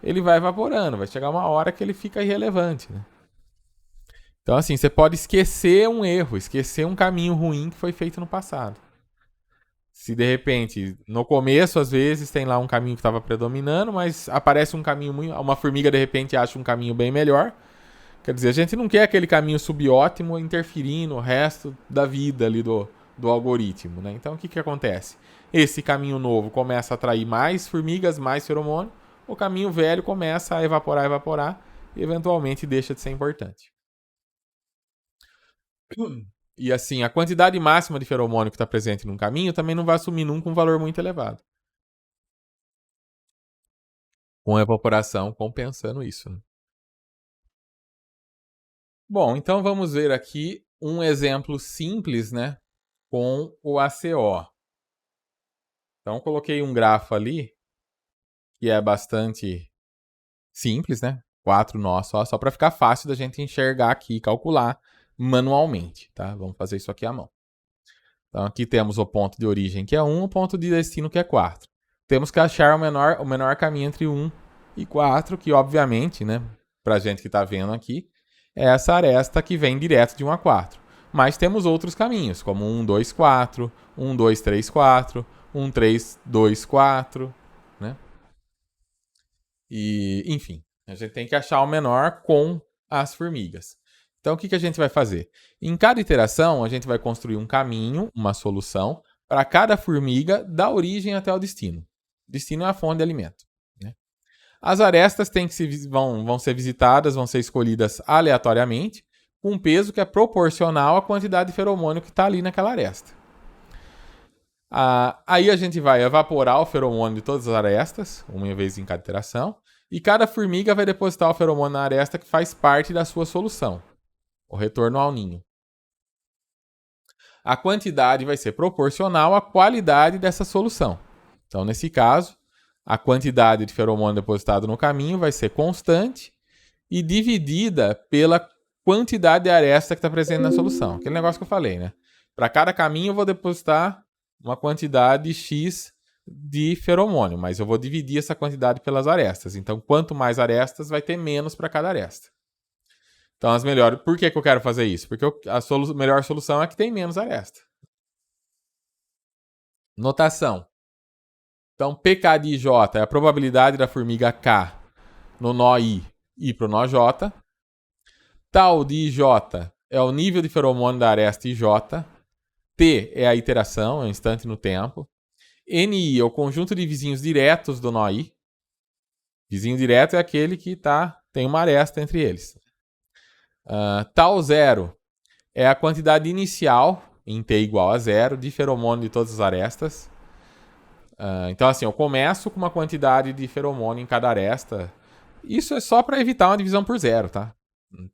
ele vai evaporando, vai chegar uma hora que ele fica irrelevante, né? Então assim, você pode esquecer um erro, esquecer um caminho ruim que foi feito no passado. Se de repente, no começo, às vezes, tem lá um caminho que estava predominando, mas aparece um caminho muito. Uma formiga de repente acha um caminho bem melhor. Quer dizer, a gente não quer aquele caminho subótimo interferindo no resto da vida ali do algoritmo, né? Então o que acontece? Esse caminho novo começa a atrair mais formigas, mais feromônio. O caminho velho começa a evaporar e eventualmente deixa de ser importante. E assim, a quantidade máxima de feromônio que está presente num caminho também não vai assumir nunca um valor muito elevado. Com a evaporação compensando isso. Né? Bom, então vamos ver aqui um exemplo simples, né, com o ACO. Então coloquei um grafo ali que é bastante simples, né? 4 nós só para ficar fácil da gente enxergar aqui e calcular manualmente, tá? Vamos fazer isso aqui à mão. Então aqui temos o ponto de origem que é 1, o ponto de destino que é 4. Temos que achar o menor caminho entre 1 e 4, que obviamente, né, pra gente que está vendo aqui, é essa aresta que vem direto de 1 a 4. Mas temos outros caminhos, como 1, 2, 4, 1, 2, 3, 4, 1, 3, 2, 4, né? E, enfim, a gente tem que achar o menor com as formigas. Então, o que a gente vai fazer? Em cada iteração, a gente vai construir um caminho, uma solução, para cada formiga da origem até o destino. O destino é a fonte de alimento. Né? As arestas vão ser visitadas, vão ser escolhidas aleatoriamente, com um peso que é proporcional à quantidade de feromônio que está ali naquela aresta. Aí a gente vai evaporar o feromônio de todas as arestas, uma vez em cada iteração, e cada formiga vai depositar o feromônio na aresta que faz parte da sua solução, o retorno ao ninho. A quantidade vai ser proporcional à qualidade dessa solução. Então, nesse caso, a quantidade de feromônio depositado no caminho vai ser constante e dividida pela quantidade de aresta que está presente na solução. Aquele negócio que eu falei, né? Para cada caminho eu vou depositar uma quantidade X de feromônio, mas eu vou dividir essa quantidade pelas arestas. Então, quanto mais arestas, vai ter menos para cada aresta. Então, as melhores... Por que eu quero fazer isso? Porque a melhor solução é que tem menos aresta. Notação. Então, PK de J é a probabilidade da formiga K no nó I ir para o nó J. Tal de IJ é o nível de feromônio da aresta IJ. T é a iteração, é um instante no tempo. NI é o conjunto de vizinhos diretos do nó I. Vizinho direto é aquele que tem uma aresta entre eles. Tal 0 é a quantidade inicial, em T igual a 0, de feromônio de todas as arestas. Então, assim, eu começo com uma quantidade de feromônio em cada aresta. Isso é só para evitar uma divisão por 0, tá?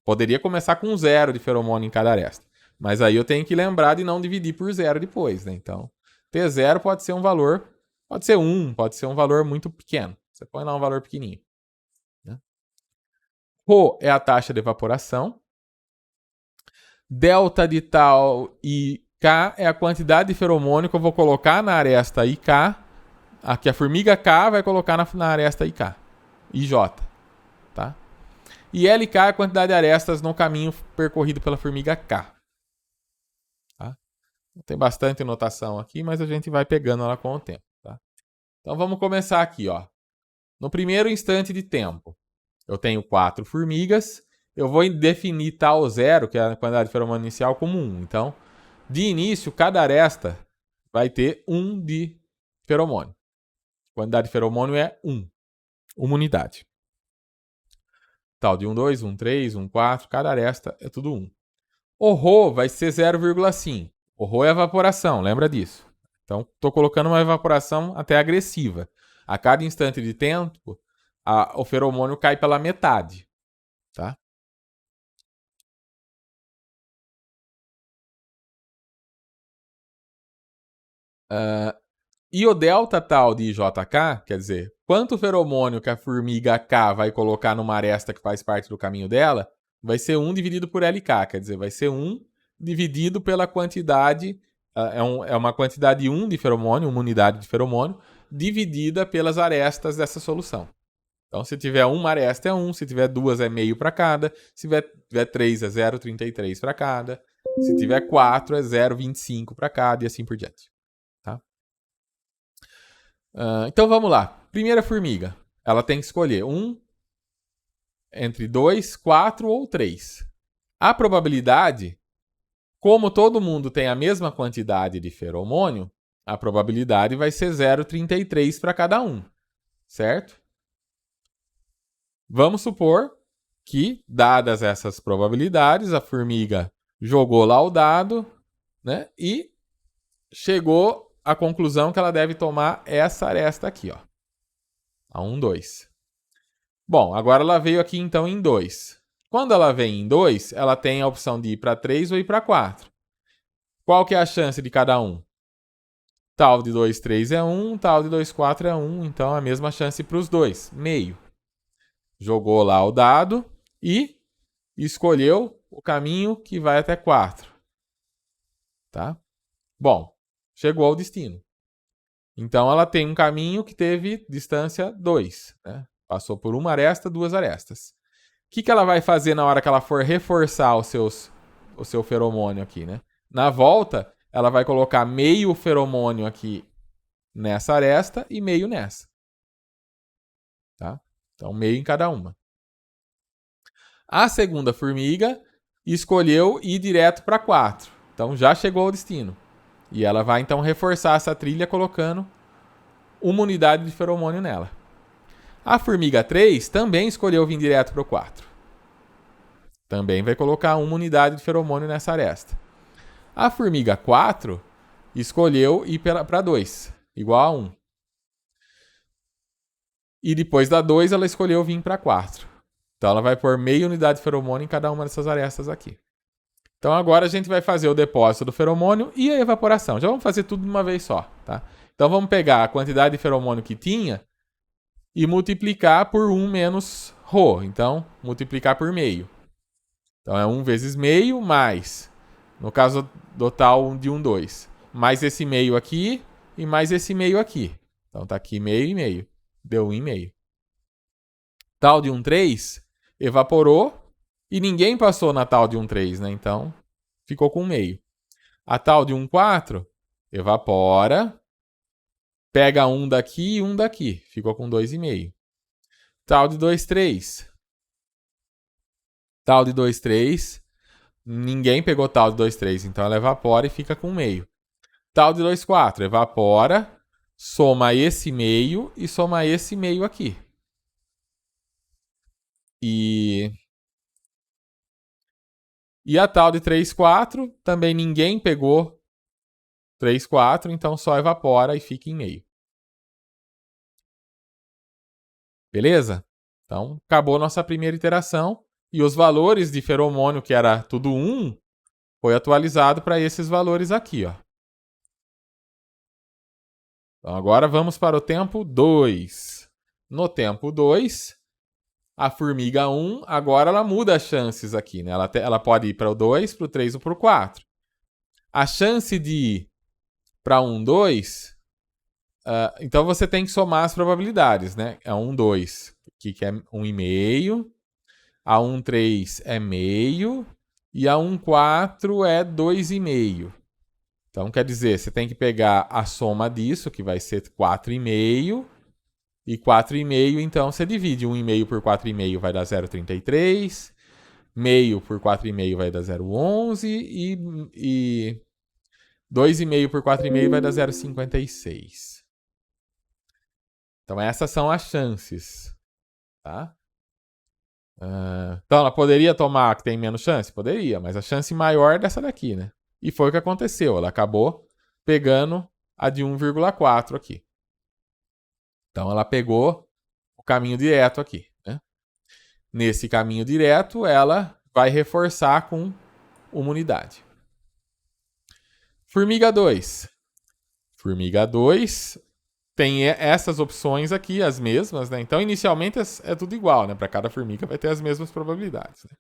Poderia começar com 0 de feromônio em cada aresta. Mas aí eu tenho que lembrar de não dividir por 0 depois, né? Então, T0 pode ser um valor, pode ser 1, pode ser um valor muito pequeno. Você põe lá um valor pequenininho. Né? Rho é a taxa de evaporação. Delta de tal IK é a quantidade de feromônio que eu vou colocar na aresta IK. Aqui a formiga K vai colocar na aresta IK. IJ. Tá? E LK é a quantidade de arestas no caminho percorrido pela formiga K. Tá? Tem bastante notação aqui, mas a gente vai pegando ela com o tempo. Tá? Então vamos começar aqui. Ó. No primeiro instante de tempo, eu tenho 4 formigas. Eu vou definir tal 0, que é a quantidade de feromônio inicial, como 1. Então, de início, cada aresta vai ter 1 de feromônio. A quantidade de feromônio é 1. Uma unidade. Tal de 1, 2, 1, 3, 1, 4, cada aresta é tudo 1. O Rho vai ser 0,5. O Rho é evaporação, lembra disso. Então, estou colocando uma evaporação até agressiva. A cada instante de tempo, o feromônio cai pela metade. Tá? E o delta tal de JK, quer dizer, quanto feromônio que a formiga K vai colocar numa aresta que faz parte do caminho dela, vai ser 1 dividido por LK, quer dizer, vai ser 1 dividido pela quantidade, é uma quantidade 1 de feromônio, uma unidade de feromônio, dividida pelas arestas dessa solução. Então, se tiver uma aresta é 1, se tiver duas é meio para cada, se tiver 3 é 0,33 para cada, se tiver 4 é 0,25 para cada e assim por diante. Tá? Então vamos lá. Primeira formiga. Ela tem que escolher entre 2, 4 ou 3. A probabilidade, como todo mundo tem a mesma quantidade de feromônio, a probabilidade vai ser 0,33 para cada um. Certo? Vamos supor que, dadas essas probabilidades, a formiga jogou lá o dado, né, e chegou à conclusão que ela deve tomar essa aresta aqui, ó. A 1, 2. Bom, agora ela veio aqui então em 2. Quando ela vem em 2, ela tem a opção de ir para 3 ou ir para 4. Qual que é a chance de cada um? Tal de 2, 3 é 1, tal de 2, 4 é 1, então a mesma chance para os dois, meio. Jogou lá o dado e escolheu o caminho que vai até 4. Tá? Bom, chegou ao destino. Então ela tem um caminho que teve distância 2. Né? Passou por uma aresta, 2 arestas. O que ela vai fazer na hora que ela for reforçar o seu feromônio aqui? Né? Na volta, ela vai colocar meio feromônio aqui nessa aresta e meio nessa. Tá? Então, meio em cada uma. A segunda formiga escolheu ir direto para 4. Então, já chegou ao destino. E ela vai, então, reforçar essa trilha colocando uma unidade de feromônio nela. A formiga 3 também escolheu vir direto para o 4. Também vai colocar uma unidade de feromônio nessa aresta. A formiga 4 escolheu ir para 2, igual a 1. E depois da 2, ela escolheu vir para 4. Então, ela vai pôr meia unidade de feromônio em cada uma dessas arestas aqui. Então, agora a gente vai fazer o depósito do feromônio e a evaporação. Já vamos fazer tudo de uma vez só. Tá? Então, vamos pegar a quantidade de feromônio que tinha e multiplicar por 1 menos Rho. Então, multiplicar por meio. Então, é 1 vezes meio mais, no caso do tal de 1, 2, mais esse meio aqui e mais esse meio aqui. Então, tá aqui meio e meio. Deu 1,5. Tal de 1, 3 evaporou e ninguém passou na tal de 1, 3, né? Então, ficou com 1,5. A tal de 1, 4 evapora, pega um daqui e um daqui. Ficou com 2,5. Tal de 2, 3. Tal de 2, 3. Ninguém pegou tal de 2, 3. Então ela evapora e fica com 1,5. Tal de 2, 4. Evapora, soma esse meio e soma esse meio aqui. E a tal de 3, 4. Também ninguém pegou 3, 4. Então só evapora e fica em meio. Beleza? Então, acabou nossa primeira iteração. E os valores de feromônio, que era tudo 1, foi atualizado para esses valores aqui. Ó. Então, agora vamos para o tempo 2. No tempo 2, a formiga 1, agora ela muda as chances aqui. Né? Ela pode ir para o 2, para o 3 ou para o 4. A chance de ir para 1, 2... então, você tem que somar as probabilidades. Né? É 1, 2, que é 1,5. A 1, 3 é meio. E a 1, 4 é 2,5. Então, quer dizer, você tem que pegar a soma disso, que vai ser 4,5. E 4,5, então, você divide 1,5 por 4,5 vai dar 0,33. Meio por 4,5 vai dar 0,11. 2,5 por 4,5 vai dar 0,56. Então essas são as chances. Tá? Então ela poderia tomar a que tem menos chance? Poderia, mas a chance maior é dessa daqui, né? E foi o que aconteceu. Ela acabou pegando a de 1,4 aqui. Então ela pegou o caminho direto aqui, né? Nesse caminho direto, ela vai reforçar com uma unidade. Formiga 2. Formiga 2 tem essas opções aqui, as mesmas, né? Então, inicialmente é tudo igual, né? Para cada formiga vai ter as mesmas probabilidades, né?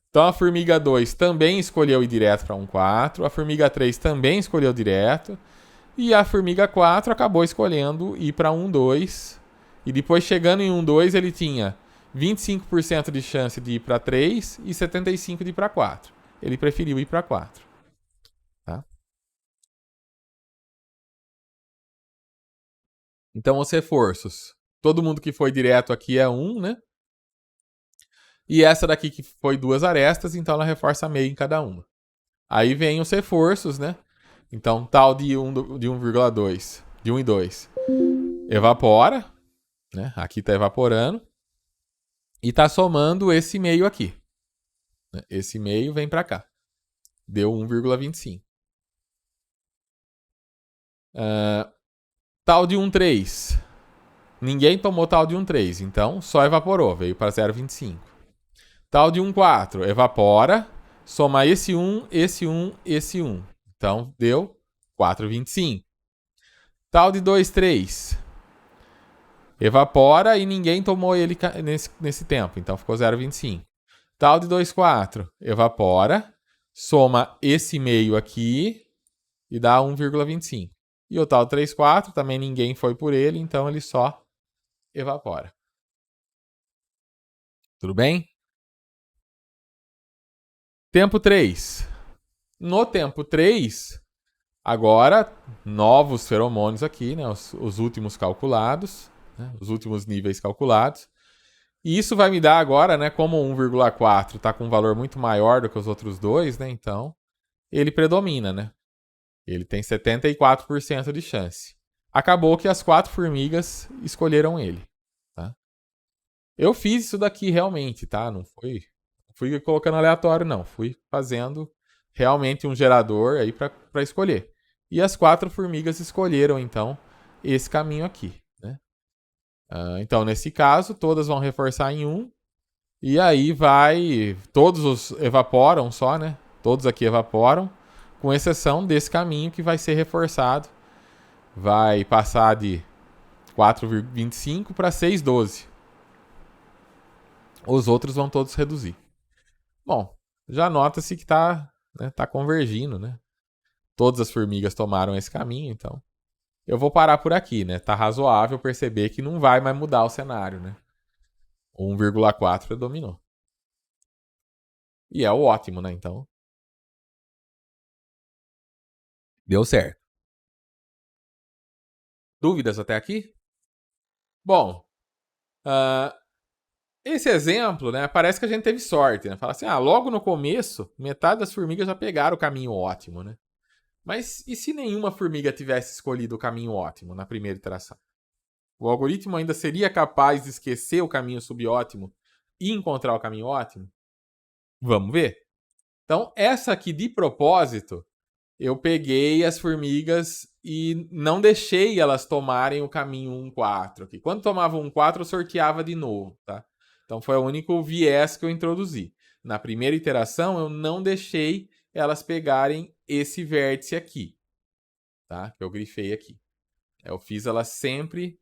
Então, a formiga 2 também escolheu ir direto para 1,4. A formiga 3 também escolheu direto. E a formiga 4 acabou escolhendo ir para 1,2. E depois, chegando em 1,2, ele tinha 25% de chance de ir para 3 e 75% de ir para 4. Ele preferiu ir para 4. Tá? Então, os reforços. Todo mundo que foi direto aqui é 1, né? E essa daqui que foi 2 arestas, então ela reforça meio em cada uma. Aí vem os reforços, né? Então, tal de 1,2, de 1,2, evapora, né? Aqui está evaporando. E está somando esse meio aqui. Esse meio vem para cá. Deu 1,25. Tal de 1,3. Ninguém tomou tal de 1,3, então só evaporou, veio para 0,25. Tal de 1,4, evapora, soma esse 1, esse 1, esse 1. Então deu 4,25. Tal de 2,3. Evapora e ninguém tomou ele nesse tempo, então ficou 0,25. Tal de 2,4. Evapora, soma esse meio aqui e dá 1,25. E o tal de 3,4 também ninguém foi por ele, então ele só evapora. Tudo bem? Tempo 3. No tempo 3, agora, novos feromônios aqui, né? Os últimos calculados, né? Os últimos níveis calculados. E isso vai me dar agora, né? Como 1,4 está com um valor muito maior do que os outros dois, né? Então, ele predomina, né? Ele tem 74% de chance. Acabou que as 4 formigas escolheram ele. Tá? Eu fiz isso daqui realmente, tá? Não fui colocando aleatório, não. Fui fazendo realmente um gerador aí para escolher. E as 4 formigas escolheram, então, esse caminho aqui. Né? Então, nesse caso, todas vão reforçar em 1. E aí vai... Todos os evaporam só, né? Todos aqui evaporam, com exceção desse caminho que vai ser reforçado. Vai passar de 4,25 para 6,12. Os outros vão todos reduzir. Bom, já nota-se que está, né, tá convergindo, né? Todas as formigas tomaram esse caminho, então eu vou parar por aqui, né? Tá razoável perceber que não vai mais mudar o cenário, né? 1,4 predominou. E é o ótimo, né? Então, deu certo. Dúvidas até aqui? Bom, esse exemplo, né? Parece que a gente teve sorte, né? Fala assim, logo no começo, metade das formigas já pegaram o caminho ótimo, né? Mas e se nenhuma formiga tivesse escolhido o caminho ótimo na primeira iteração? O algoritmo ainda seria capaz de esquecer o caminho subótimo e encontrar o caminho ótimo? Vamos ver. Então, essa aqui de propósito, eu peguei as formigas e não deixei elas tomarem o caminho 1,4 aqui. Quando tomavam 1,4, eu sorteava de novo, tá? Então foi o único viés que eu introduzi. Na primeira iteração, eu não deixei elas pegarem esse vértice aqui, tá? Que eu grifei aqui. Eu fiz elas sempre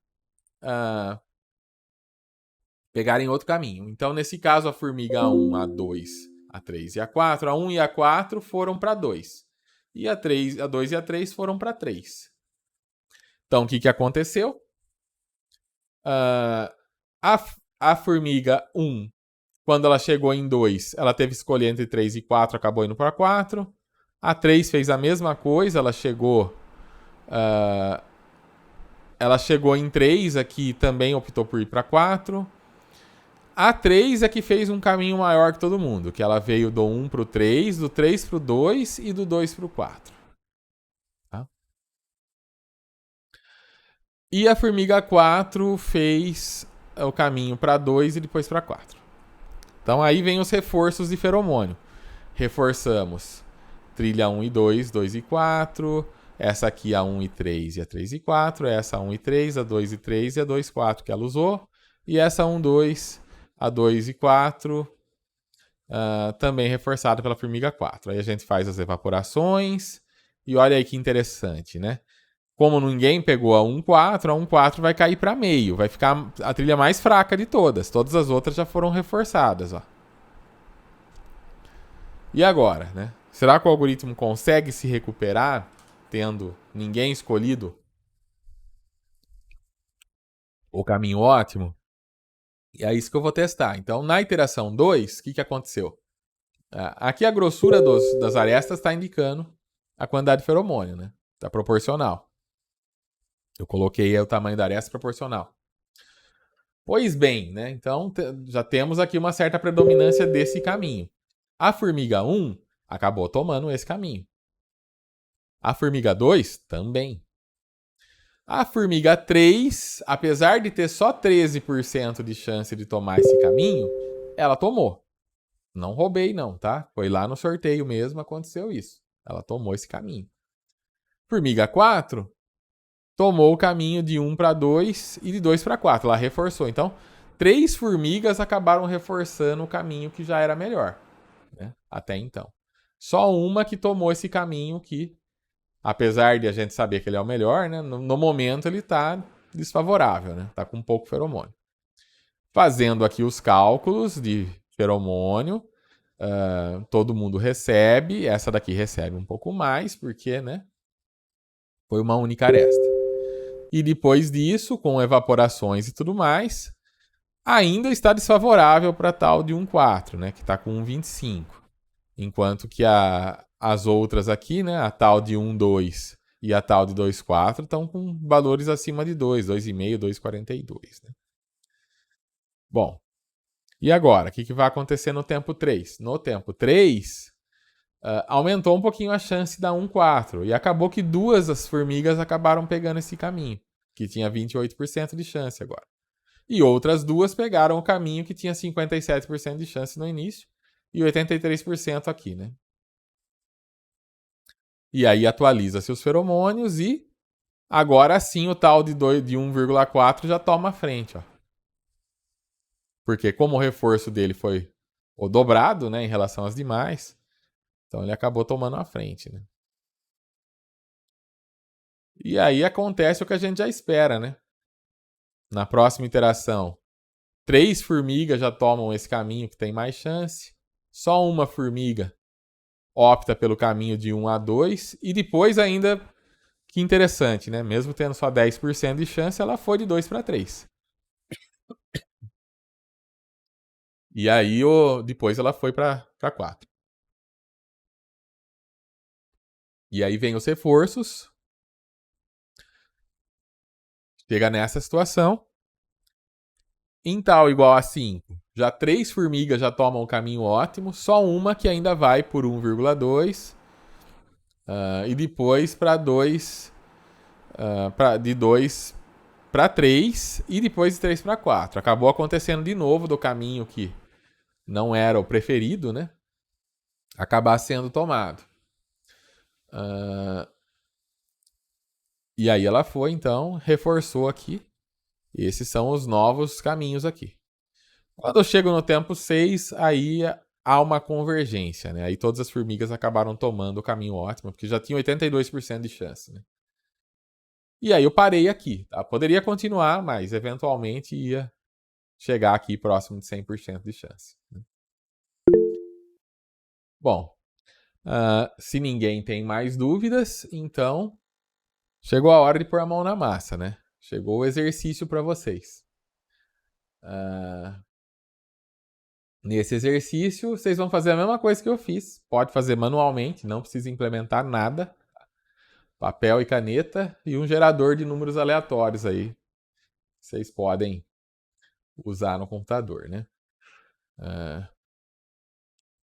pegarem outro caminho. Então, nesse caso, a formiga A1, A2, A3 e A4, A1 e A4 foram para 2. E A2 e A3 foram para 3. Então, o que aconteceu? A formiga 1, quando ela chegou em 2, ela teve que escolher entre 3 e 4, acabou indo para 4. A 3 fez a mesma coisa, ela chegou em 3 aqui, também optou por ir para 4. A 3 é que fez um caminho maior que todo mundo, que ela veio do 1 para o 3, do 3 para o 2 e do 2 para o 4. E a formiga 4 fez o caminho para 2 e depois para 4. Então aí vem os reforços de feromônio. Reforçamos trilha 1 e 2, 2 e 4. Essa aqui a 1 e 3 e a 3 e 4. Essa a 1 e 3, a 2 e 3 e a 2 e 4 que ela usou. E essa 1, 2, a 2 e 4, também reforçada pela formiga 4. Aí a gente faz as evaporações. E olha aí que interessante, né? Como ninguém pegou a 1,4, a 1,4 vai cair para meio. Vai ficar a trilha mais fraca de todas. Todas as outras já foram reforçadas, ó. E agora, né? Será que o algoritmo consegue se recuperar tendo ninguém escolhido o caminho ótimo? E é isso que eu vou testar. Então, na iteração 2, o que aconteceu? Aqui a grossura das arestas está indicando a quantidade de feromônio, né? Está proporcional. Eu coloquei o tamanho da aresta proporcional. Pois bem, né? Então já temos aqui uma certa predominância desse caminho. A formiga 1 acabou tomando esse caminho. A formiga 2 também. A formiga 3, apesar de ter só 13% de chance de tomar esse caminho, ela tomou. Não roubei não, tá? Foi lá no sorteio mesmo, aconteceu isso. Ela tomou esse caminho. Formiga 4 tomou o caminho de 1 para 2 e de 2 para 4. Ela reforçou. Então, 3 formigas acabaram reforçando o caminho que já era melhor, né? Até então. Só uma que tomou esse caminho que, apesar de a gente saber que ele é o melhor, né, no momento ele está desfavorável, né? Está com pouco feromônio. Fazendo aqui os cálculos de feromônio, todo mundo recebe. Essa daqui recebe um pouco mais, porque, né, foi uma única aresta. E depois disso, com evaporações e tudo mais, ainda está desfavorável para tal de 1,4, né, que está com 1,25. Enquanto que as outras aqui, né, a tal de 1,2 e a tal de 2,4 estão com valores acima de 2, 2,5, 2,42. Né? Bom, e agora? O que vai acontecer no tempo 3? No tempo 3, aumentou um pouquinho a chance da 1,4 e acabou que duas das formigas acabaram pegando esse caminho, que tinha 28% de chance agora. E outras duas pegaram o caminho que tinha 57% de chance no início e 83% aqui, né? E aí atualiza-se os feromônios e agora sim o tal de 1,4 já toma a frente, ó. Porque como o reforço dele foi o dobrado, né, em relação às demais, então ele acabou tomando a frente, né? E aí acontece o que a gente já espera, né? Na próxima iteração, 3 formigas já tomam esse caminho que tem mais chance. Só uma formiga opta pelo caminho de 1 a 2. E depois ainda, que interessante, né? Mesmo tendo só 10% de chance, ela foi de 2 para 3. E aí depois ela foi para 4. E aí vem os reforços. Chega nessa situação. Em tal igual a 5, já 3 formigas já tomam o caminho ótimo, só uma que ainda vai por 1,2 e depois para 2, de 2 para 3 e depois de 3 para 4. Acabou acontecendo de novo do caminho que não era o preferido, né? Acabar sendo tomado. E aí ela foi, então, reforçou aqui. Esses são os novos caminhos aqui. Quando eu chego no tempo 6, aí há uma convergência, né? Aí todas as formigas acabaram tomando o caminho ótimo, porque já tinha 82% de chance, né? E aí eu parei aqui, tá? Poderia continuar, mas eventualmente ia chegar aqui próximo de 100% de chance. Né? Bom, se ninguém tem mais dúvidas, então chegou a hora de pôr a mão na massa, né? Chegou o exercício para vocês. Nesse exercício, vocês vão fazer a mesma coisa que eu fiz. Pode fazer manualmente, não precisa implementar nada. Papel e caneta e um gerador de números aleatórios aí. Vocês podem usar no computador, né?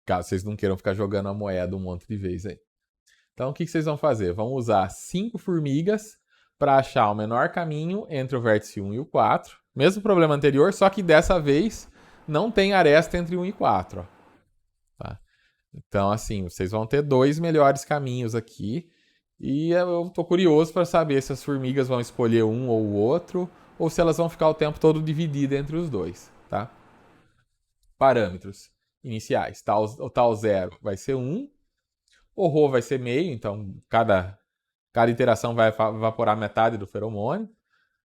Caso vocês não queiram ficar jogando a moeda um monte de vez aí. Então, o que vocês vão fazer? Vão usar 5 formigas para achar o menor caminho entre o vértice 1 e o 4. Mesmo problema anterior, só que dessa vez não tem aresta entre 1 e 4. Ó. Tá? Então, assim, vocês vão ter 2 melhores caminhos aqui. E eu tô curioso para saber se as formigas vão escolher um ou o outro, ou se elas vão ficar o tempo todo divididas entre os dois. Tá? Parâmetros iniciais. O tal 0 vai ser 1. O ρ vai ser meio, então cada interação vai evaporar metade do feromônio.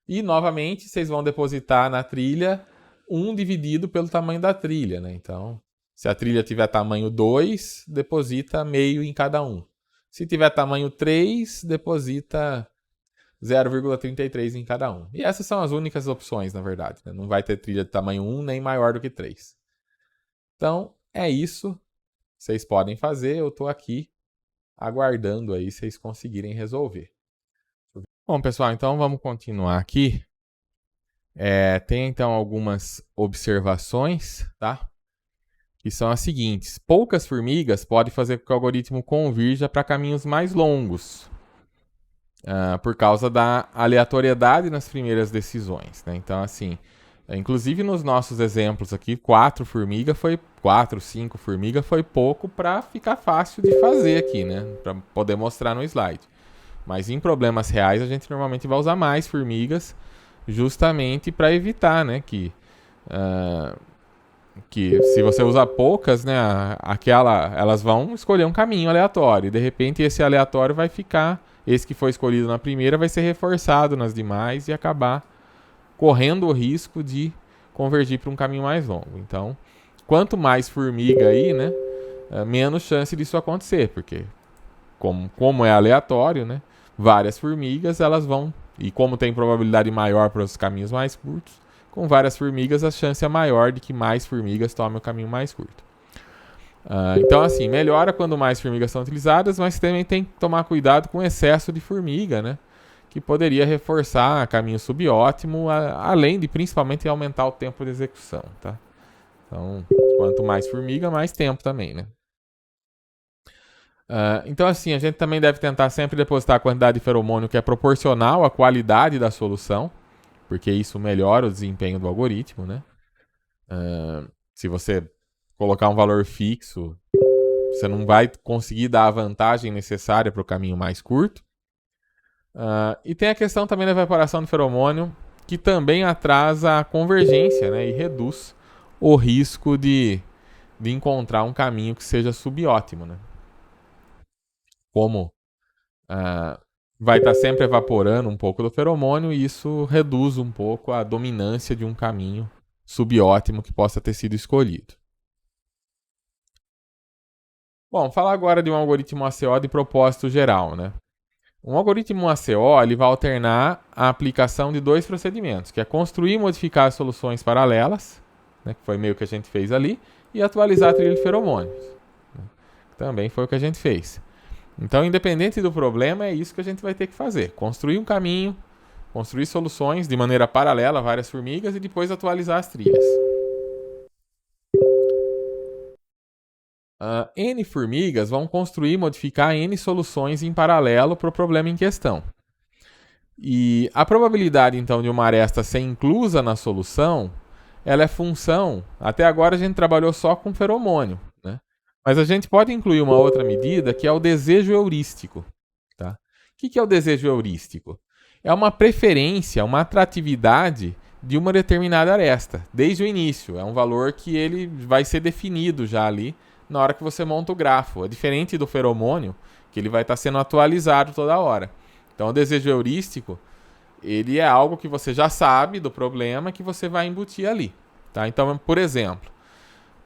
E, novamente, vocês vão depositar na trilha 1 dividido pelo tamanho da trilha. Né? Então, se a trilha tiver tamanho 2, deposita meio em cada um. Se tiver tamanho 3, deposita 0,33 em cada um. E essas são as únicas opções, na verdade. Né? Não vai ter trilha de tamanho 1 nem maior do que 3. Então, é isso. Vocês podem fazer. Eu estou aqui aguardando aí vocês conseguirem resolver. Bom, pessoal, então vamos continuar aqui. Tem, então, algumas observações, tá? Que são as seguintes. Poucas formigas podem fazer com que o algoritmo convirja para caminhos mais longos, por causa da aleatoriedade nas primeiras decisões. Né? Então, assim, inclusive nos nossos exemplos aqui, 4, 5 formigas foi pouco para ficar fácil de fazer aqui, né? Para poder mostrar no slide. Mas em problemas reais, a gente normalmente vai usar mais formigas, justamente para evitar, né, que se você usar poucas, né, elas vão escolher um caminho aleatório. E de repente esse aleatório vai ficar, esse que foi escolhido na primeira vai ser reforçado nas demais e acabar correndo o risco de convergir para um caminho mais longo. Então, quanto mais formiga aí, né, menos chance disso acontecer, porque como é aleatório, né, várias formigas elas vão, e como tem probabilidade maior para os caminhos mais curtos, com várias formigas a chance é maior de que mais formigas tomem o caminho mais curto. Então, assim, melhora quando mais formigas são utilizadas, mas também tem que tomar cuidado com o excesso de formiga, né? Que poderia reforçar caminho subótimo, além de principalmente aumentar o tempo de execução, tá? Então, quanto mais formiga, mais tempo também, né? Então, assim, a gente também deve tentar sempre depositar a quantidade de feromônio que é proporcional à qualidade da solução, porque isso melhora o desempenho do algoritmo, né? Se você colocar um valor fixo, você não vai conseguir dar a vantagem necessária para o caminho mais curto. E tem a questão também da evaporação de feromônio, que também atrasa a convergência, né? E reduz o risco de encontrar um caminho que seja subótimo, né? Como vai estar sempre evaporando um pouco do feromônio, e isso reduz um pouco a dominância de um caminho subótimo que possa ter sido escolhido. Bom, falar agora de um algoritmo ACO de propósito geral, né? Um algoritmo ACO ele vai alternar a aplicação de 2 procedimentos, que é construir e modificar as soluções paralelas, né, que foi meio que a gente fez ali, e atualizar a trilha de feromônios. Né, também foi o que a gente fez. Então, independente do problema, é isso que a gente vai ter que fazer. Construir um caminho, construir soluções de maneira paralela a várias formigas e depois atualizar as trilhas. N formigas vão construir e modificar N soluções em paralelo para o problema em questão. E a probabilidade, então, de uma aresta ser inclusa na solução, ela é função... Até agora a gente trabalhou só com feromônio, né? Mas a gente pode incluir uma outra medida, que é o desejo heurístico. Tá? O que é o desejo heurístico? É uma preferência, uma atratividade de uma determinada aresta, desde o início. É um valor que ele vai ser definido já ali na hora que você monta o grafo. É diferente do feromônio, que ele vai estar sendo atualizado toda hora. Então, o desejo heurístico, ele é algo que você já sabe do problema que você vai embutir ali. Tá? Então, por exemplo,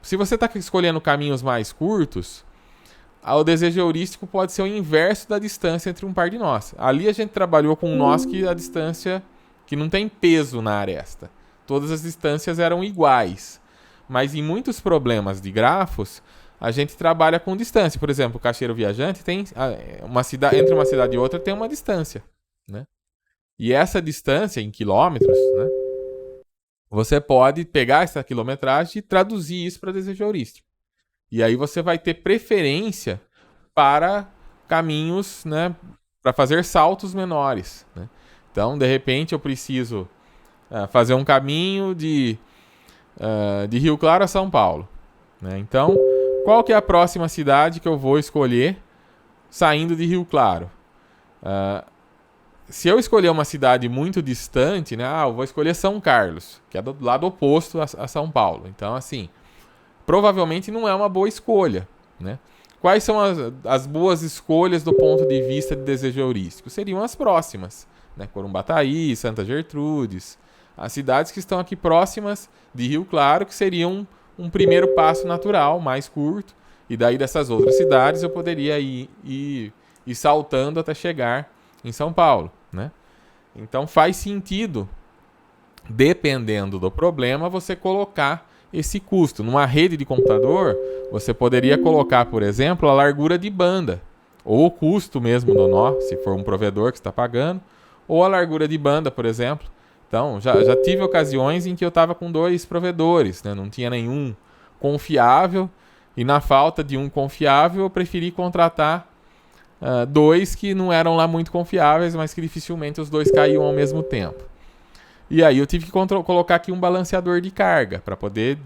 se você está escolhendo caminhos mais curtos, o desejo heurístico pode ser o inverso da distância entre um par de nós. Ali a gente trabalhou com um nós que a distância que não tem peso na aresta. Todas as distâncias eram iguais. Mas em muitos problemas de grafos, a gente trabalha com distância. Por exemplo, o caixeiro viajante tem entre uma cidade e outra tem uma distância, né? E essa distância em quilômetros, né? Você pode pegar essa quilometragem e traduzir isso para desejo heurístico. E aí você vai ter preferência para caminhos, né, para fazer saltos menores, né? Então, de repente, eu preciso fazer um caminho de Rio Claro a São Paulo, né? Então, qual que é a próxima cidade que eu vou escolher saindo de Rio Claro? Se eu escolher uma cidade muito distante, né? Eu vou escolher São Carlos, que é do lado oposto a São Paulo. Então, assim, provavelmente não é uma boa escolha, né? Quais são as boas escolhas do ponto de vista de desejo heurístico? Seriam as próximas, né? Corumbataí, Santa Gertrudes, as cidades que estão aqui próximas de Rio Claro, que seriam um primeiro passo natural, mais curto, e daí dessas outras cidades eu poderia ir saltando até chegar em São Paulo, né? Então faz sentido, dependendo do problema, você colocar esse custo. Numa rede de computador, você poderia colocar, por exemplo, a largura de banda, ou o custo mesmo do nó, se for um provedor que está pagando, ou a largura de banda, por exemplo. Então, já tive ocasiões em que eu estava com 2 provedores, né? Não tinha nenhum confiável, e na falta de um confiável, eu preferi contratar 2 que não eram lá muito confiáveis, mas que dificilmente os 2 caíam ao mesmo tempo. E aí eu tive que colocar aqui um balanceador de carga para poder,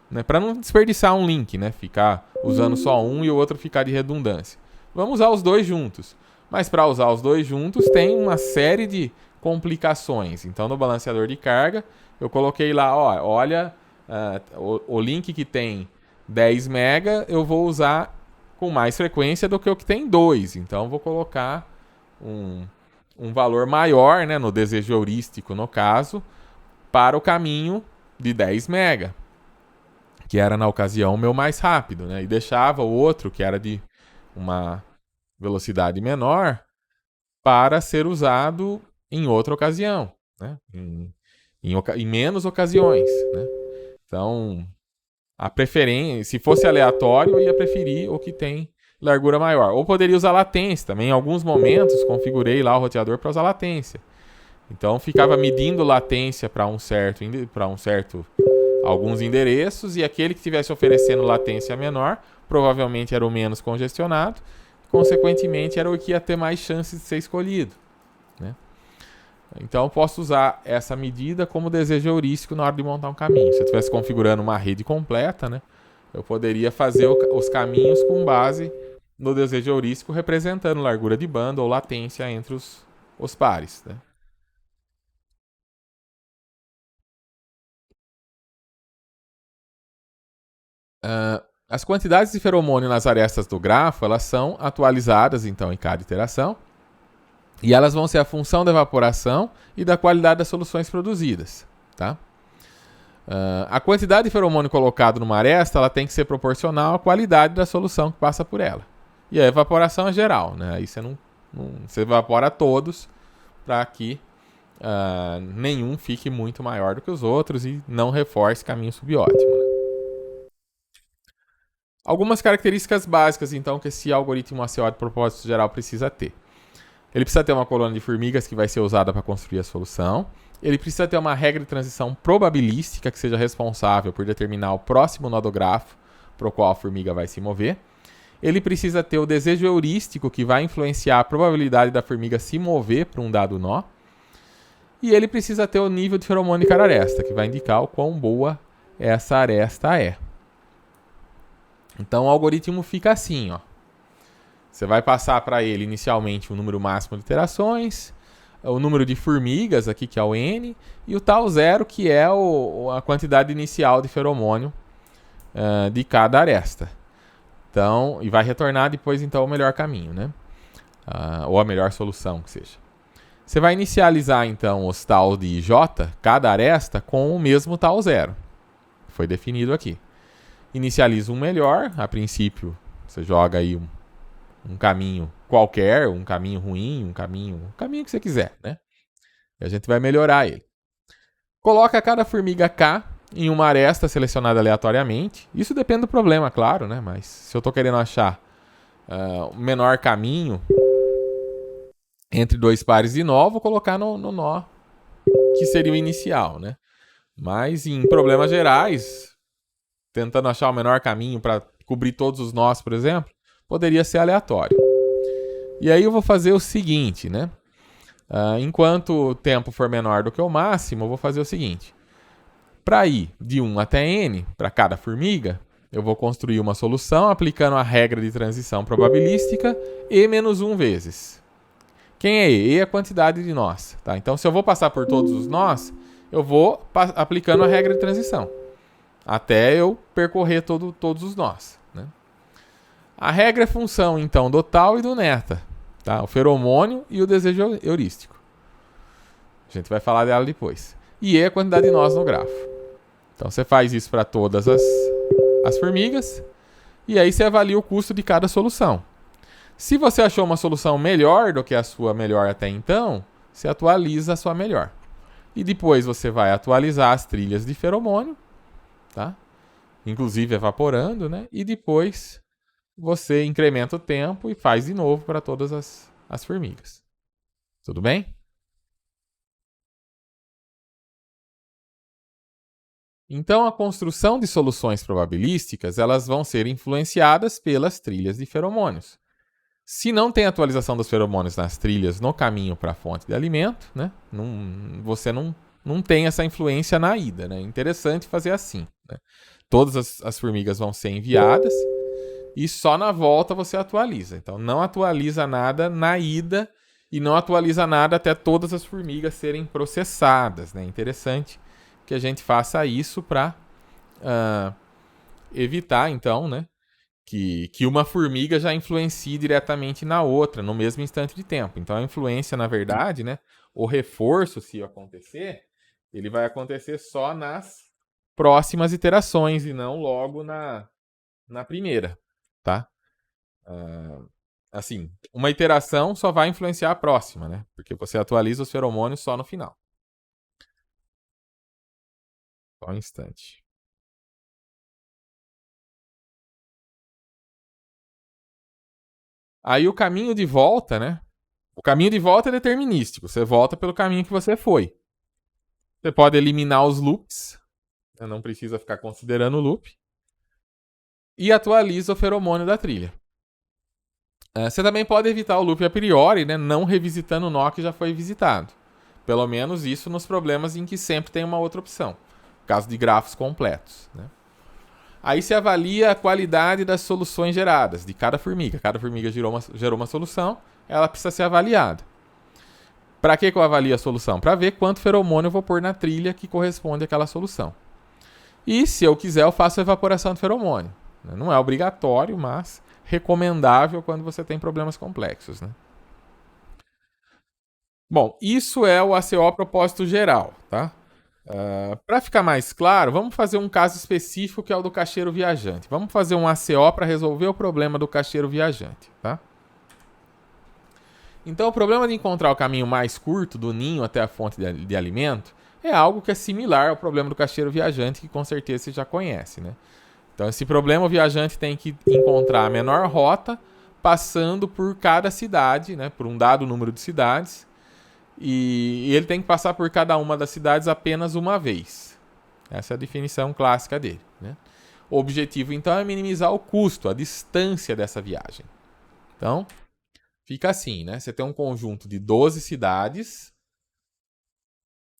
né, para não desperdiçar um link, né, ficar usando só um e o outro ficar de redundância. Vamos usar os 2 juntos. Mas para usar os 2 juntos tem uma série de complicações. Então no balanceador de carga eu coloquei lá, olha, o link que tem 10 MB eu vou usar com mais frequência do que o que tem 2. Então vou colocar um valor maior, né, no desejo heurístico, no caso, para o caminho de 10 MB, que era na ocasião o meu mais rápido, né, e deixava o outro, que era de uma velocidade menor, para ser usado em outra ocasião, né, em menos ocasiões, né. Então, a preferência, se fosse aleatório, eu ia preferir o que tem largura maior. Ou poderia usar latência também. Em alguns momentos, configurei lá o roteador para usar latência. Então, ficava medindo latência para alguns endereços, e aquele que estivesse oferecendo latência menor, provavelmente era o menos congestionado, consequentemente, era o que ia ter mais chances de ser escolhido, né? Então, eu posso usar essa medida como desejo heurístico na hora de montar um caminho. Se eu estivesse configurando uma rede completa, né, eu poderia fazer os caminhos com base no desejo heurístico, representando largura de banda ou latência entre os pares, né? As quantidades de feromônio nas arestas do grafo, elas são atualizadas, então, em cada iteração. E elas vão ser a função da evaporação e da qualidade das soluções produzidas, tá? A quantidade de feromônio colocado numa aresta, ela tem que ser proporcional à qualidade da solução que passa por ela. E a evaporação é geral, né? Aí você evapora todos para que nenhum fique muito maior do que os outros e não reforce caminho subótimo, né? Algumas características básicas, então, que esse algoritmo ACO de propósito geral precisa ter. Ele precisa ter uma colônia de formigas que vai ser usada para construir a solução. Ele precisa ter uma regra de transição probabilística que seja responsável por determinar o próximo nó do grafo para o qual a formiga vai se mover. Ele precisa ter o desejo heurístico que vai influenciar a probabilidade da formiga se mover para um dado nó. E ele precisa ter o nível de feromônio de cada aresta, que vai indicar o quão boa essa aresta é. Então o algoritmo fica assim, ó. Você vai passar para ele inicialmente o número máximo de iterações, o número de formigas aqui, que é o N, e o tal 0, que é a quantidade inicial de feromônio de cada aresta. Então, e vai retornar depois então o melhor caminho, né? Ou a melhor solução, que seja. Você vai inicializar então os tal de J, cada aresta, com o mesmo tal 0. Foi definido aqui. Inicializa um melhor, a princípio você joga aí um caminho qualquer, um caminho ruim, um caminho que você quiser, né? E a gente vai melhorar ele. Coloca cada formiga K em uma aresta selecionada aleatoriamente. Isso depende do problema, claro, né? Mas se eu estou querendo achar o menor caminho entre 2 pares de nó, vou colocar no nó que seria o inicial, né? Mas em problemas gerais, tentando achar o menor caminho para cobrir todos os nós, por exemplo, poderia ser aleatório. E aí eu vou fazer o seguinte, né? Enquanto o tempo for menor do que o máximo, eu vou fazer o seguinte. Para ir de 1 até n, para cada formiga, eu vou construir uma solução aplicando a regra de transição probabilística e menos 1 vezes. Quem é E? E é a quantidade de nós. Tá? Então, se eu vou passar por todos os nós, eu vou aplicando a regra de transição até eu percorrer todos os nós. Né? A regra é função, então, do tal e do neta. Tá? O feromônio e o desejo heurístico. A gente vai falar dela depois. E E é a quantidade de nós no grafo. Então, você faz isso para todas as formigas e aí você avalia o custo de cada solução. Se você achou uma solução melhor do que a sua melhor até então, você atualiza a sua melhor. E depois você vai atualizar as trilhas de feromônio, tá? Inclusive evaporando, né? E depois você incrementa o tempo e faz de novo para todas as formigas. Tudo bem? Então, a construção de soluções probabilísticas, elas vão ser influenciadas pelas trilhas de feromônios. Se não tem atualização dos feromônios nas trilhas no caminho para a fonte de alimento, né, você não tem essa influência na ida. Né? É interessante fazer assim. Né? Todas as formigas vão ser enviadas e só na volta você atualiza. Então, não atualiza nada na ida e não atualiza nada até todas as formigas serem processadas. Né? É interessante que a gente faça isso para evitar, então, né, que uma formiga já influencie diretamente na outra, no mesmo instante de tempo. Então, a influência, na verdade, né, o reforço, se acontecer, ele vai acontecer só nas próximas iterações e não logo na primeira, tá? Assim, uma iteração só vai influenciar a próxima, né? Porque você atualiza os feromônios só no final. Só um instante. Aí o caminho de volta, né? O caminho de volta é determinístico. Você volta pelo caminho que você foi. Você pode eliminar os loops. Não precisa ficar considerando o loop. E atualiza o feromônio da trilha. Você também pode evitar o loop a priori, né? Não revisitando o nó que já foi visitado. Pelo menos isso nos problemas em que sempre tem uma outra opção. No caso de grafos completos. Né? Aí se avalia a qualidade das soluções geradas de cada formiga. Cada formiga gerou uma solução, ela precisa ser avaliada. Para que eu avalio a solução? Para ver quanto feromônio eu vou pôr na trilha que corresponde àquela solução. E se eu quiser, eu faço a evaporação de feromônio. Não é obrigatório, mas recomendável quando você tem problemas complexos. Né? Bom, isso é o ACO a propósito geral. Tá? Para ficar mais claro, vamos fazer um caso específico que é o do caixeiro viajante. Vamos fazer um ACO para resolver o problema do caixeiro viajante. Tá? Então, o problema de encontrar o caminho mais curto do ninho até a fonte de alimento é algo que é similar ao problema do caixeiro viajante, que com certeza você já conhece. Né? Então, esse problema, o viajante tem que encontrar a menor rota passando por cada cidade, né, por um dado número de cidades, e ele tem que passar por cada uma das cidades apenas uma vez. Essa é a definição clássica dele. Né? O objetivo, então, é minimizar o custo, a distância dessa viagem. Então, fica assim, né? Você tem um conjunto de 12 cidades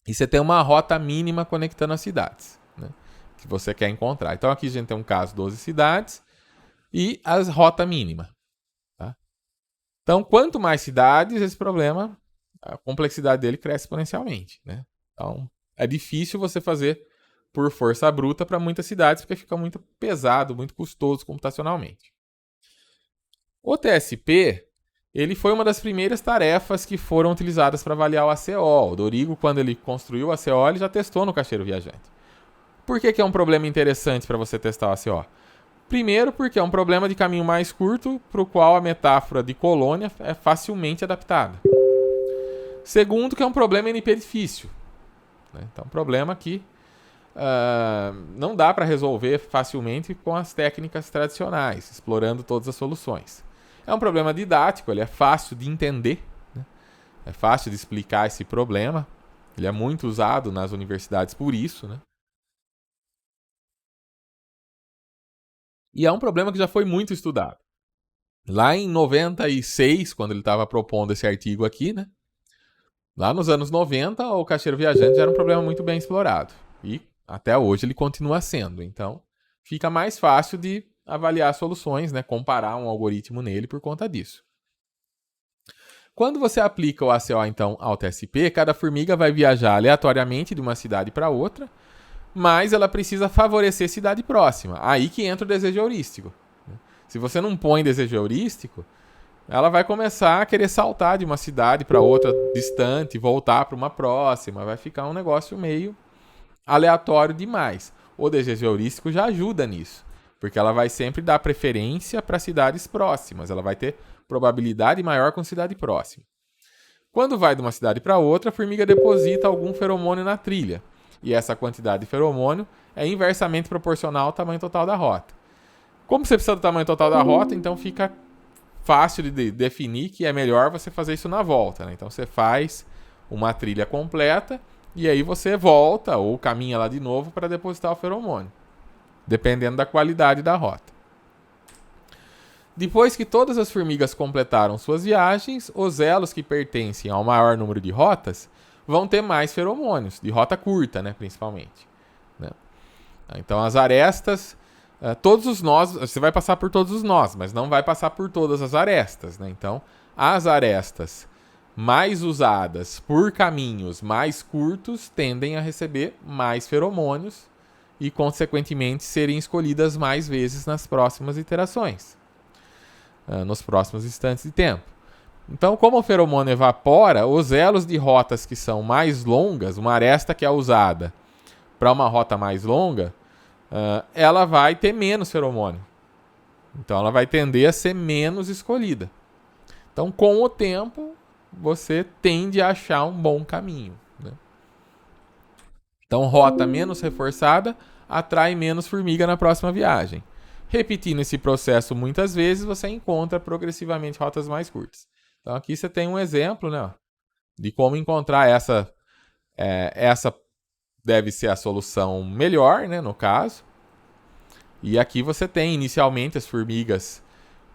e você tem uma rota mínima conectando as cidades, né? Que você quer encontrar. Então, aqui a gente tem um caso 12 cidades e a rota mínima. Tá? Então, quanto mais cidades, esse problema, a complexidade dele cresce exponencialmente. Né? Então, é difícil você fazer por força bruta para muitas cidades, porque fica muito pesado, muito custoso computacionalmente. O TSP, ele foi uma das primeiras tarefas que foram utilizadas para avaliar o ACO. O Dorigo, quando ele construiu o ACO, ele já testou no caixeiro viajante. Por que é um problema interessante para você testar o ACO? Primeiro, porque é um problema de caminho mais curto, para o qual a metáfora de colônia é facilmente adaptada. Segundo, que é um problema NP difícil. Então, um problema que não dá para resolver facilmente com as técnicas tradicionais, explorando todas as soluções. É um problema didático, ele é fácil de entender, né? É fácil de explicar esse problema. Ele é muito usado nas universidades por isso. Né? E é um problema que já foi muito estudado. Lá em 96, quando ele estava propondo esse artigo aqui, né? Lá nos anos 90, o caixeiro viajante já era um problema muito bem explorado. E até hoje ele continua sendo. Então, fica mais fácil de avaliar soluções, né? Comparar um algoritmo nele por conta disso. Quando você aplica o ACO, então, ao TSP, cada formiga vai viajar aleatoriamente de uma cidade para outra, mas ela precisa favorecer cidade próxima. Aí que entra o desejo heurístico. Se você não põe desejo heurístico, ela vai começar a querer saltar de uma cidade para outra distante, voltar para uma próxima. Vai ficar um negócio meio aleatório demais. O desejo heurístico já ajuda nisso, porque ela vai sempre dar preferência para cidades próximas. Ela vai ter probabilidade maior com cidade próxima. Quando vai de uma cidade para outra, a formiga deposita algum feromônio na trilha. E essa quantidade de feromônio é inversamente proporcional ao tamanho total da rota. Como você precisa do tamanho total da rota, então fica fácil de definir que é melhor você fazer isso na volta. Né? Então você faz uma trilha completa e aí você volta ou caminha lá de novo para depositar o feromônio, dependendo da qualidade da rota. Depois que todas as formigas completaram suas viagens, os elos que pertencem ao maior número de rotas vão ter mais feromônios, de rota curta, né, principalmente. Né? Então as arestas, todos os nós, você vai passar por todos os nós, mas não vai passar por todas as arestas. Né? Então as arestas mais usadas por caminhos mais curtos tendem a receber mais feromônios e, consequentemente, serem escolhidas mais vezes nas próximas iterações. Nos próximos instantes de tempo. Então, como o feromônio evapora, os elos de rotas que são mais longas, uma aresta que é usada para uma rota mais longa, ela vai ter menos feromônio. Então, ela vai tender a ser menos escolhida. Então, com o tempo, você tende a achar um bom caminho. Né? Então, rota menos reforçada atrai menos formiga na próxima viagem. Repetindo esse processo muitas vezes, você encontra progressivamente rotas mais curtas. Então aqui você tem um exemplo, né, de como encontrar essa deve ser a solução melhor, né, no caso. E aqui você tem inicialmente as formigas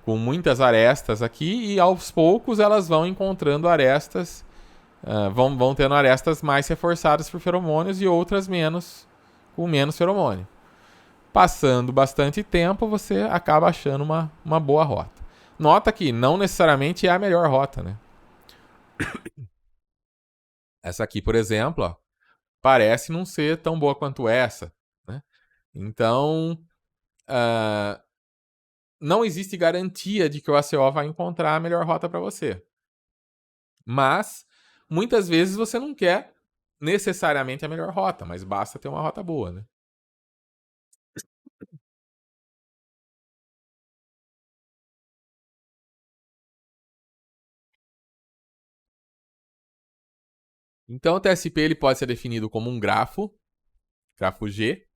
com muitas arestas aqui e aos poucos elas vão encontrando arestas, vão tendo arestas mais reforçadas por feromônios e outras com menos feromônio. Passando bastante tempo, você acaba achando uma boa rota. Nota que não necessariamente é a melhor rota, né? Essa aqui, por exemplo, ó, parece não ser tão boa quanto essa. Né? Então, não existe garantia de que o ACO vai encontrar a melhor rota para você. Mas, muitas vezes você não quer necessariamente a melhor rota, mas basta ter uma rota boa, né? Então, o TSP ele pode ser definido como um grafo G,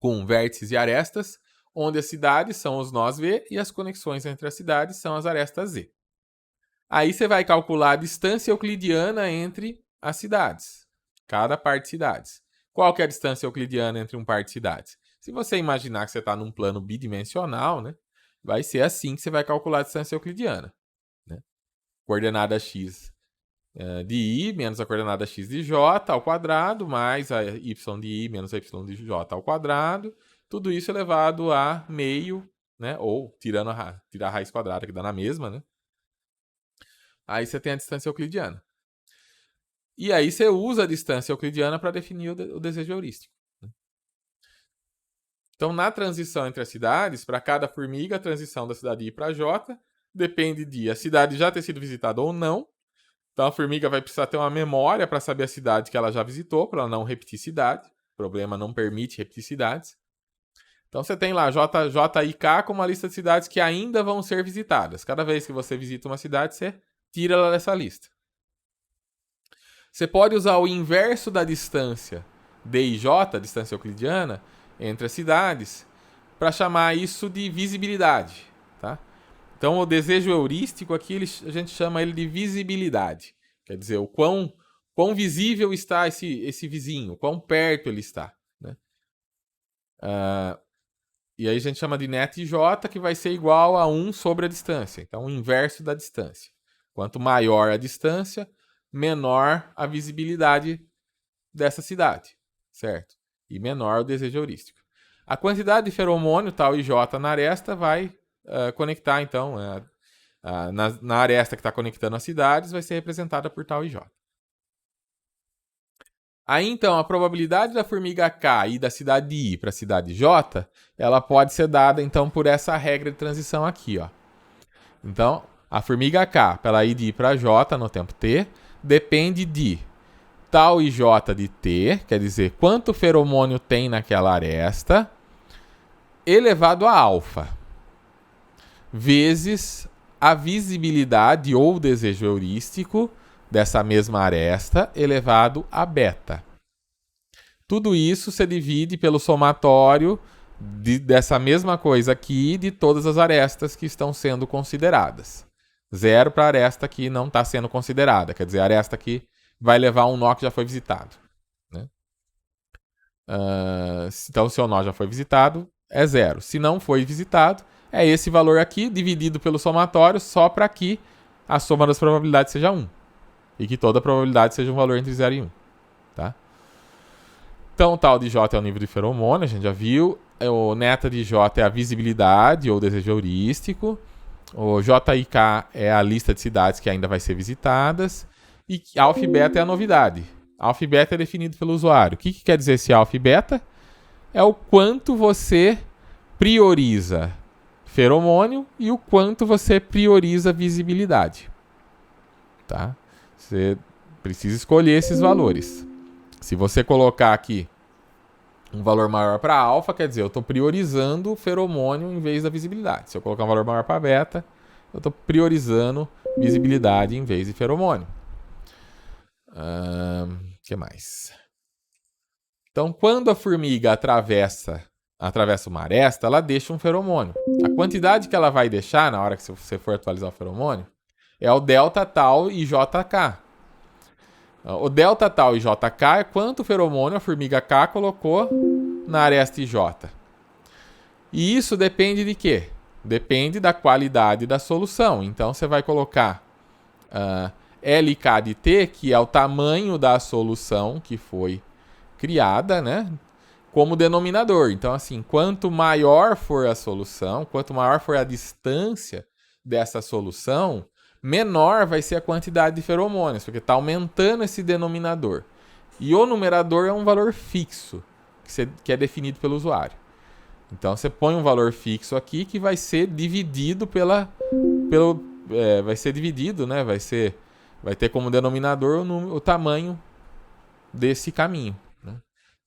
com vértices e arestas, onde as cidades são os nós V e as conexões entre as cidades são as arestas Z. Aí você vai calcular a distância euclidiana entre as cidades, cada par de cidades. Qual que é a distância euclidiana entre um par de cidades? Se você imaginar que você está num plano bidimensional, né, vai ser assim que você vai calcular a distância euclidiana. Né? Coordenada x de i menos a coordenada x de j ao quadrado, mais a y de i menos a y de j ao quadrado. Tudo isso elevado a meio, né? Ou tirar a raiz quadrada, que dá na mesma, né? Aí você tem a distância euclidiana. E aí você usa a distância euclidiana para definir o desejo heurístico. Né? Então, na transição entre as cidades, para cada formiga, a transição da cidade I para J depende de a cidade já ter sido visitada ou não. Então a formiga vai precisar ter uma memória para saber a cidade que ela já visitou, para ela não repetir cidade. O problema não permite repetir cidades. Então você tem lá JIK com uma lista de cidades que ainda vão ser visitadas. Cada vez que você visita uma cidade, você tira ela dessa lista. Você pode usar o inverso da distância DIJ, a distância euclidiana, entre as cidades, para chamar isso de visibilidade. Tá? Então, o desejo heurístico aqui, a gente chama ele de visibilidade. Quer dizer, o quão visível está esse vizinho, quão perto ele está. Né? E aí a gente chama de net J, que vai ser igual a 1 sobre a distância. Então, o inverso da distância. Quanto maior a distância, menor a visibilidade dessa cidade, certo? E menor o desejo heurístico. A quantidade de feromônio, tal e J na aresta, vai conectar, então, na aresta que está conectando as cidades, vai ser representada por tal e J. Aí, então, a probabilidade da formiga K ir da cidade I para a cidade J, ela pode ser dada, então, por essa regra de transição aqui, ó. Então, a formiga K, para ela ir de I para J no tempo T, depende de tal IJ de T, quer dizer, quanto feromônio tem naquela aresta, elevado a alfa, vezes a visibilidade ou desejo heurístico dessa mesma aresta, elevado a beta. Tudo isso se divide pelo somatório dessa mesma coisa aqui de todas as arestas que estão sendo consideradas. 0 para a aresta que não está sendo considerada, quer dizer, a aresta que vai levar um nó que já foi visitado. Né? Então, se o nó já foi visitado, é 0. Se não foi visitado, é esse valor aqui, dividido pelo somatório, só para que a soma das probabilidades seja 1. E que toda probabilidade seja um valor entre 0 e 1. Tá? Então, o tal de J é o nível de feromônio, a gente já viu. O neta de J é a visibilidade ou desejo heurístico. O JIK é a lista de cidades que ainda vai ser visitadas. E alfa e beta é a novidade. Alfa e beta é definido pelo usuário. O que quer dizer esse alfa e beta? É o quanto você prioriza feromônio e o quanto você prioriza visibilidade. Tá? Você precisa escolher esses valores. Se você colocar aqui um valor maior para alfa, quer dizer, eu estou priorizando feromônio em vez da visibilidade. Se eu colocar um valor maior para beta, eu estou priorizando visibilidade em vez de feromônio. Que mais? Então, quando a formiga atravessa uma aresta, ela deixa um feromônio. A quantidade que ela vai deixar na hora que você for atualizar o feromônio é o delta tal e JK. O delta tal e JK é quanto feromônio a formiga K colocou na aresta IJ. E isso depende de quê? Depende da qualidade da solução. Então, você vai colocar LK de T, que é o tamanho da solução que foi criada, né? Como denominador. Então, assim, quanto maior for a solução, quanto maior for a distância dessa solução, menor vai ser a quantidade de feromônios, porque está aumentando esse denominador. E o numerador é um valor fixo, que é definido pelo usuário. Então, você põe um valor fixo aqui que vai ser dividido vai ser dividido, né? Vai ter como denominador o tamanho desse caminho. Né?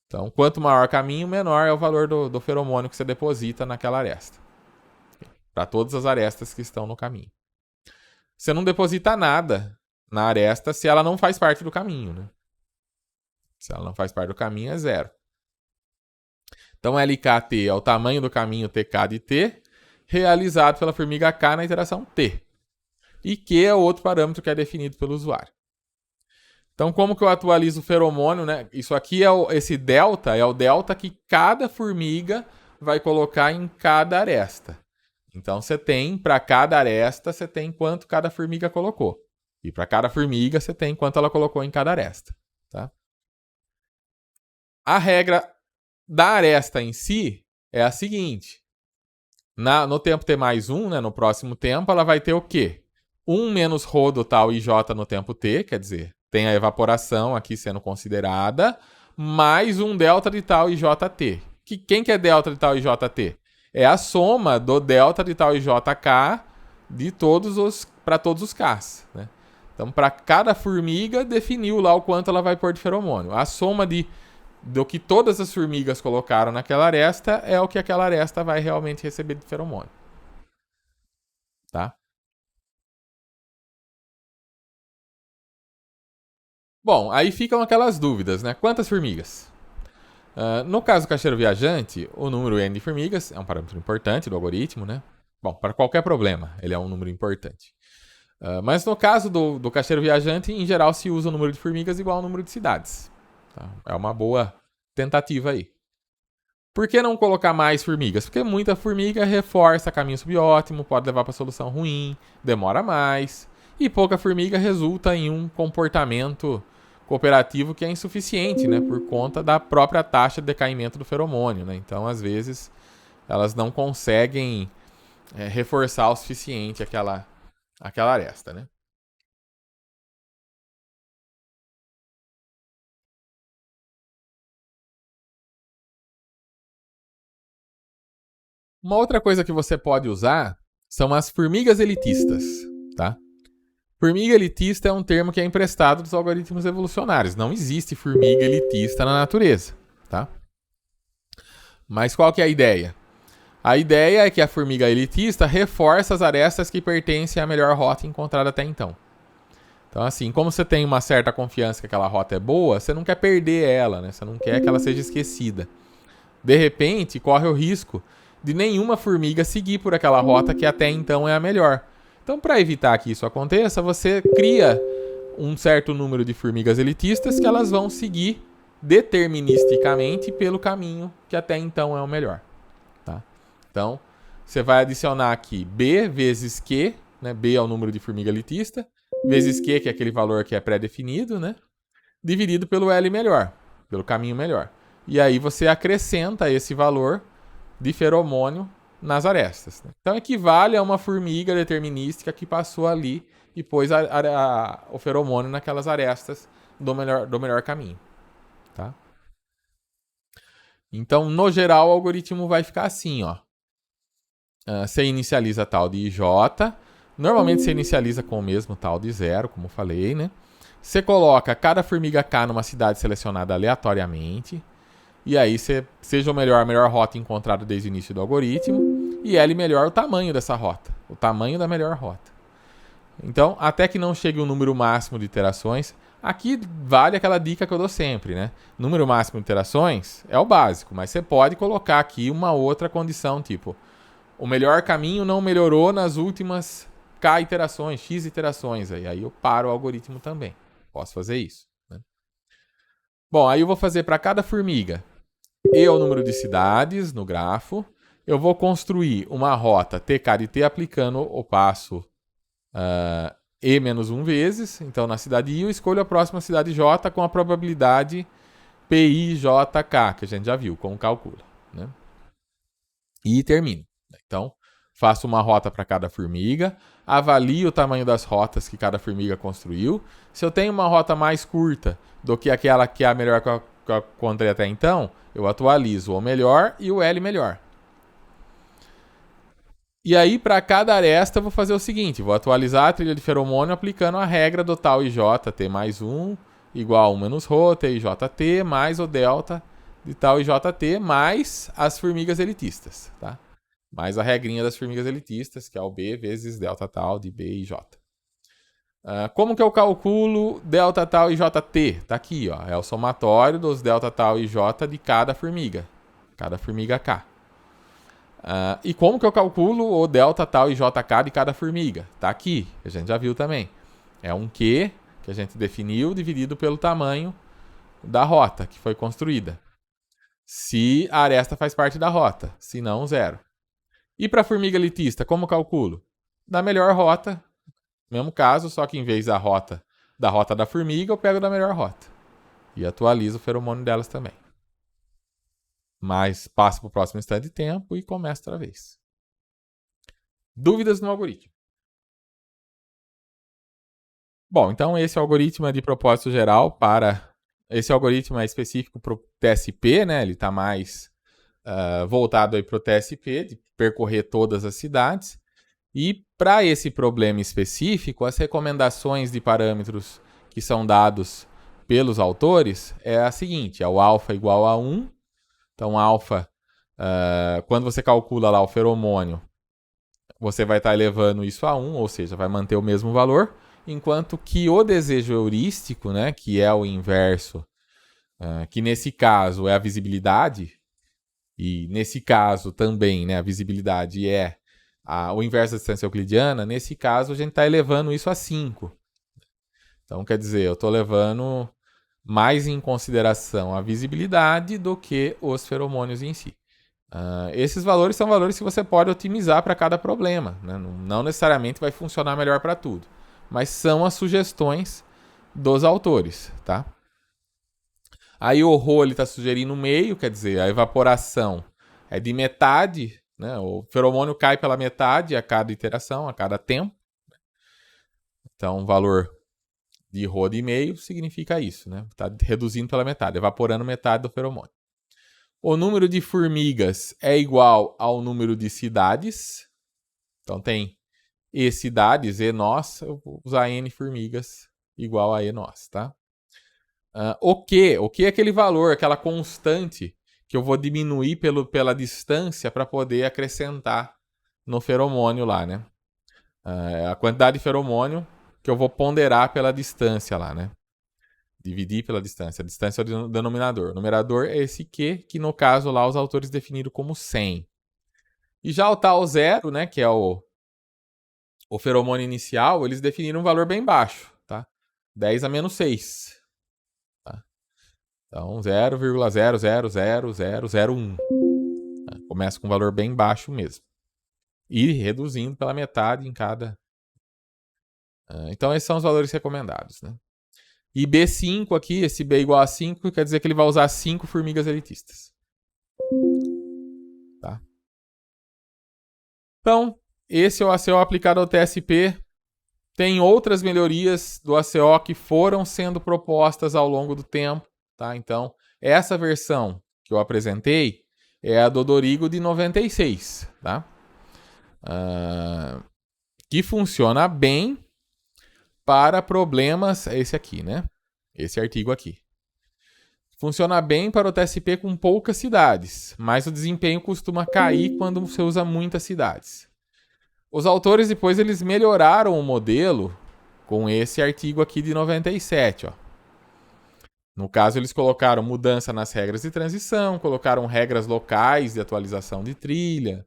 Então, quanto maior o caminho, menor é o valor do feromônio que você deposita naquela aresta. Para todas as arestas que estão no caminho. Você não deposita nada na aresta se ela não faz parte do caminho. Né? Se ela não faz parte do caminho, é 0. Então, LKT é o tamanho do caminho TK de T, realizado pela formiga K na iteração T. E Q é o outro parâmetro que é definido pelo usuário. Então, como que eu atualizo o feromônio? Né? Isso aqui esse delta é o delta que cada formiga vai colocar em cada aresta. Então, você tem, para cada aresta, você tem quanto cada formiga colocou. E para cada formiga, você tem quanto ela colocou em cada aresta. Tá? A regra da aresta em si é a seguinte. No tempo T mais 1, né, no próximo tempo, ela vai ter o quê? 1 menos ρ do tal IJ no tempo T, quer dizer, tem a evaporação aqui sendo considerada, mais um delta de tal IJT. Quem que é delta de tal IJT? É a soma do delta de tal IJK para todos os Ks. Né? Então, para cada formiga, definiu lá o quanto ela vai pôr de feromônio. A soma do que todas as formigas colocaram naquela aresta é o que aquela aresta vai realmente receber de feromônio. Tá? Bom, aí ficam aquelas dúvidas, né? Quantas formigas? No caso do caixeiro viajante, o número N de formigas é um parâmetro importante do algoritmo, né? Bom, para qualquer problema, ele é um número importante. Mas no caso do caixeiro viajante, em geral, se usa o número de formigas igual ao número de cidades. Tá? É uma boa tentativa aí. Por que não colocar mais formigas? Porque muita formiga reforça caminho subótimo, pode levar para solução ruim, demora mais. E pouca formiga resulta em um comportamento cooperativo que é insuficiente, né? Por conta da própria taxa de decaimento do feromônio, né? Então, às vezes, elas não conseguem reforçar o suficiente aquela aresta, né? Uma outra coisa que você pode usar são as formigas elitistas, tá? Formiga elitista é um termo que é emprestado dos algoritmos evolucionários. Não existe formiga elitista na natureza, tá? Mas qual que é a ideia? A ideia é que a formiga elitista reforça as arestas que pertencem à melhor rota encontrada até então. Então, assim, como você tem uma certa confiança que aquela rota é boa, você não quer perder ela, né? Você não quer que ela seja esquecida. De repente, corre o risco de nenhuma formiga seguir por aquela rota que até então é a melhor. Então, para evitar que isso aconteça, você cria um certo número de formigas elitistas que elas vão seguir deterministicamente pelo caminho que até então é o melhor. Tá? Então, você vai adicionar aqui B vezes Q, né? B é o número de formiga elitista, vezes Q, que é aquele valor que é pré-definido, né? Dividido pelo L melhor, pelo caminho melhor. E aí você acrescenta esse valor de feromônio nas arestas. Né? Então equivale a uma formiga determinística que passou ali e pôs o feromônio naquelas arestas do melhor caminho. Tá? Então, no geral, o algoritmo vai ficar assim, ó. Você inicializa tal de IJ. Normalmente você inicializa com o mesmo tal de 0, como eu falei, né? Você coloca cada formiga K numa cidade selecionada aleatoriamente. E aí você seja a melhor rota encontrada desde o início do algoritmo. E L melhor o tamanho dessa rota. O tamanho da melhor rota. Então, até que não chegue o número máximo de iterações. Aqui vale aquela dica que eu dou sempre, né? Número máximo de iterações é o básico. Mas você pode colocar aqui uma outra condição, tipo... O melhor caminho não melhorou nas últimas K iterações, X iterações. Aí eu paro o algoritmo também. Posso fazer isso. Né? Bom, aí eu vou fazer para cada formiga. E é o número de cidades no grafo. Eu vou construir uma rota TK de T aplicando o passo E menos 1 vezes. Então, na cidade I, eu escolho a próxima cidade J com a probabilidade PIJK, que a gente já viu, como calcula. Né? E termino. Então, faço uma rota para cada formiga, avalio o tamanho das rotas que cada formiga construiu. Se eu tenho uma rota mais curta do que aquela que é a melhor que eu encontrei até então, eu atualizo o melhor e o L melhor. E aí, para cada aresta, eu vou fazer o seguinte: vou atualizar a trilha de feromônio aplicando a regra do tal IJ T mais 1 igual a 1 menos ρ, TIJT, mais o delta de tal IJT, mais as formigas elitistas, tá? Mais a regrinha das formigas elitistas, que é o B vezes delta tal de B e J. Como que eu calculo delta tal e JT? Tá aqui, ó. É o somatório dos delta tal e J de cada formiga K. E como que eu calculo o delta tal e JK de cada formiga? Tá aqui, a gente já viu também. É um Q que a gente definiu dividido pelo tamanho da rota que foi construída. Se a aresta faz parte da rota, se não, 0. E para a formiga elitista, como calculo? Da melhor rota, mesmo caso, só que em vez da rota da formiga, eu pego da melhor rota. E atualizo o feromônio delas também. Mas passo para o próximo instante de tempo e começo outra vez. Dúvidas no algoritmo? Bom, então esse algoritmo é de propósito geral para... Esse algoritmo é específico para o TSP, né? Ele está mais voltado para o TSP, de percorrer todas as cidades. E para esse problema específico, as recomendações de parâmetros que são dados pelos autores é a seguinte: é o alfa igual a 1. Então, alfa, quando você calcula lá o feromônio, você vai estar elevando isso a 1, ou seja, vai manter o mesmo valor, enquanto que o desejo heurístico, né, que é o inverso, que nesse caso é a visibilidade, e nesse caso também, né, a visibilidade é o inverso da distância euclidiana, nesse caso a gente está elevando isso a 5. Então, quer dizer, eu estou levando mais em consideração a visibilidade do que os feromônios em si. Esses valores são valores que você pode otimizar para cada problema. Né? Não necessariamente vai funcionar melhor para tudo. mas são as sugestões dos autores, tá? Aí o Rho está sugerindo meio, quer dizer, a evaporação é de metade, né? O feromônio cai pela metade a cada iteração, a cada tempo. Então, o valor de Rho de meio significa isso, né? Está reduzindo pela metade, evaporando metade do feromônio. O número de formigas é igual ao número de cidades. Então, tem E cidades, E nós, eu vou usar N formigas igual a E nós, tá? O que é aquele valor, aquela constante que eu vou diminuir pela distância para poder acrescentar no feromônio lá, né? A quantidade de feromônio que eu vou ponderar pela distância lá, né? Dividir pela distância. A distância é o denominador. O numerador é esse Q, que no caso lá os autores definiram como 100. E já o tal zero, né, que é o feromônio inicial, eles definiram um valor bem baixo, tá? 10 a menos 6. Tá? Então, 0,000001. Tá? Começa com um valor bem baixo mesmo. E reduzindo pela metade em cada... Então, esses são os valores recomendados, né? E B5 aqui, esse B igual a 5, quer dizer que ele vai usar 5 formigas elitistas. Tá? Então, esse é o ACO aplicado ao TSP. Tem outras melhorias do ACO que foram sendo propostas ao longo do tempo. Tá? Então, essa versão que eu apresentei é a do Dorigo de 96. Tá? Que funciona bem para problemas... É esse aqui, né? Esse artigo aqui. Funciona bem para o TSP com poucas cidades, mas o desempenho costuma cair quando você usa muitas cidades. Os autores depois eles melhoraram o modelo com esse artigo aqui de 97. Ó. No caso, eles colocaram mudança nas regras de transição, colocaram regras locais de atualização de trilha,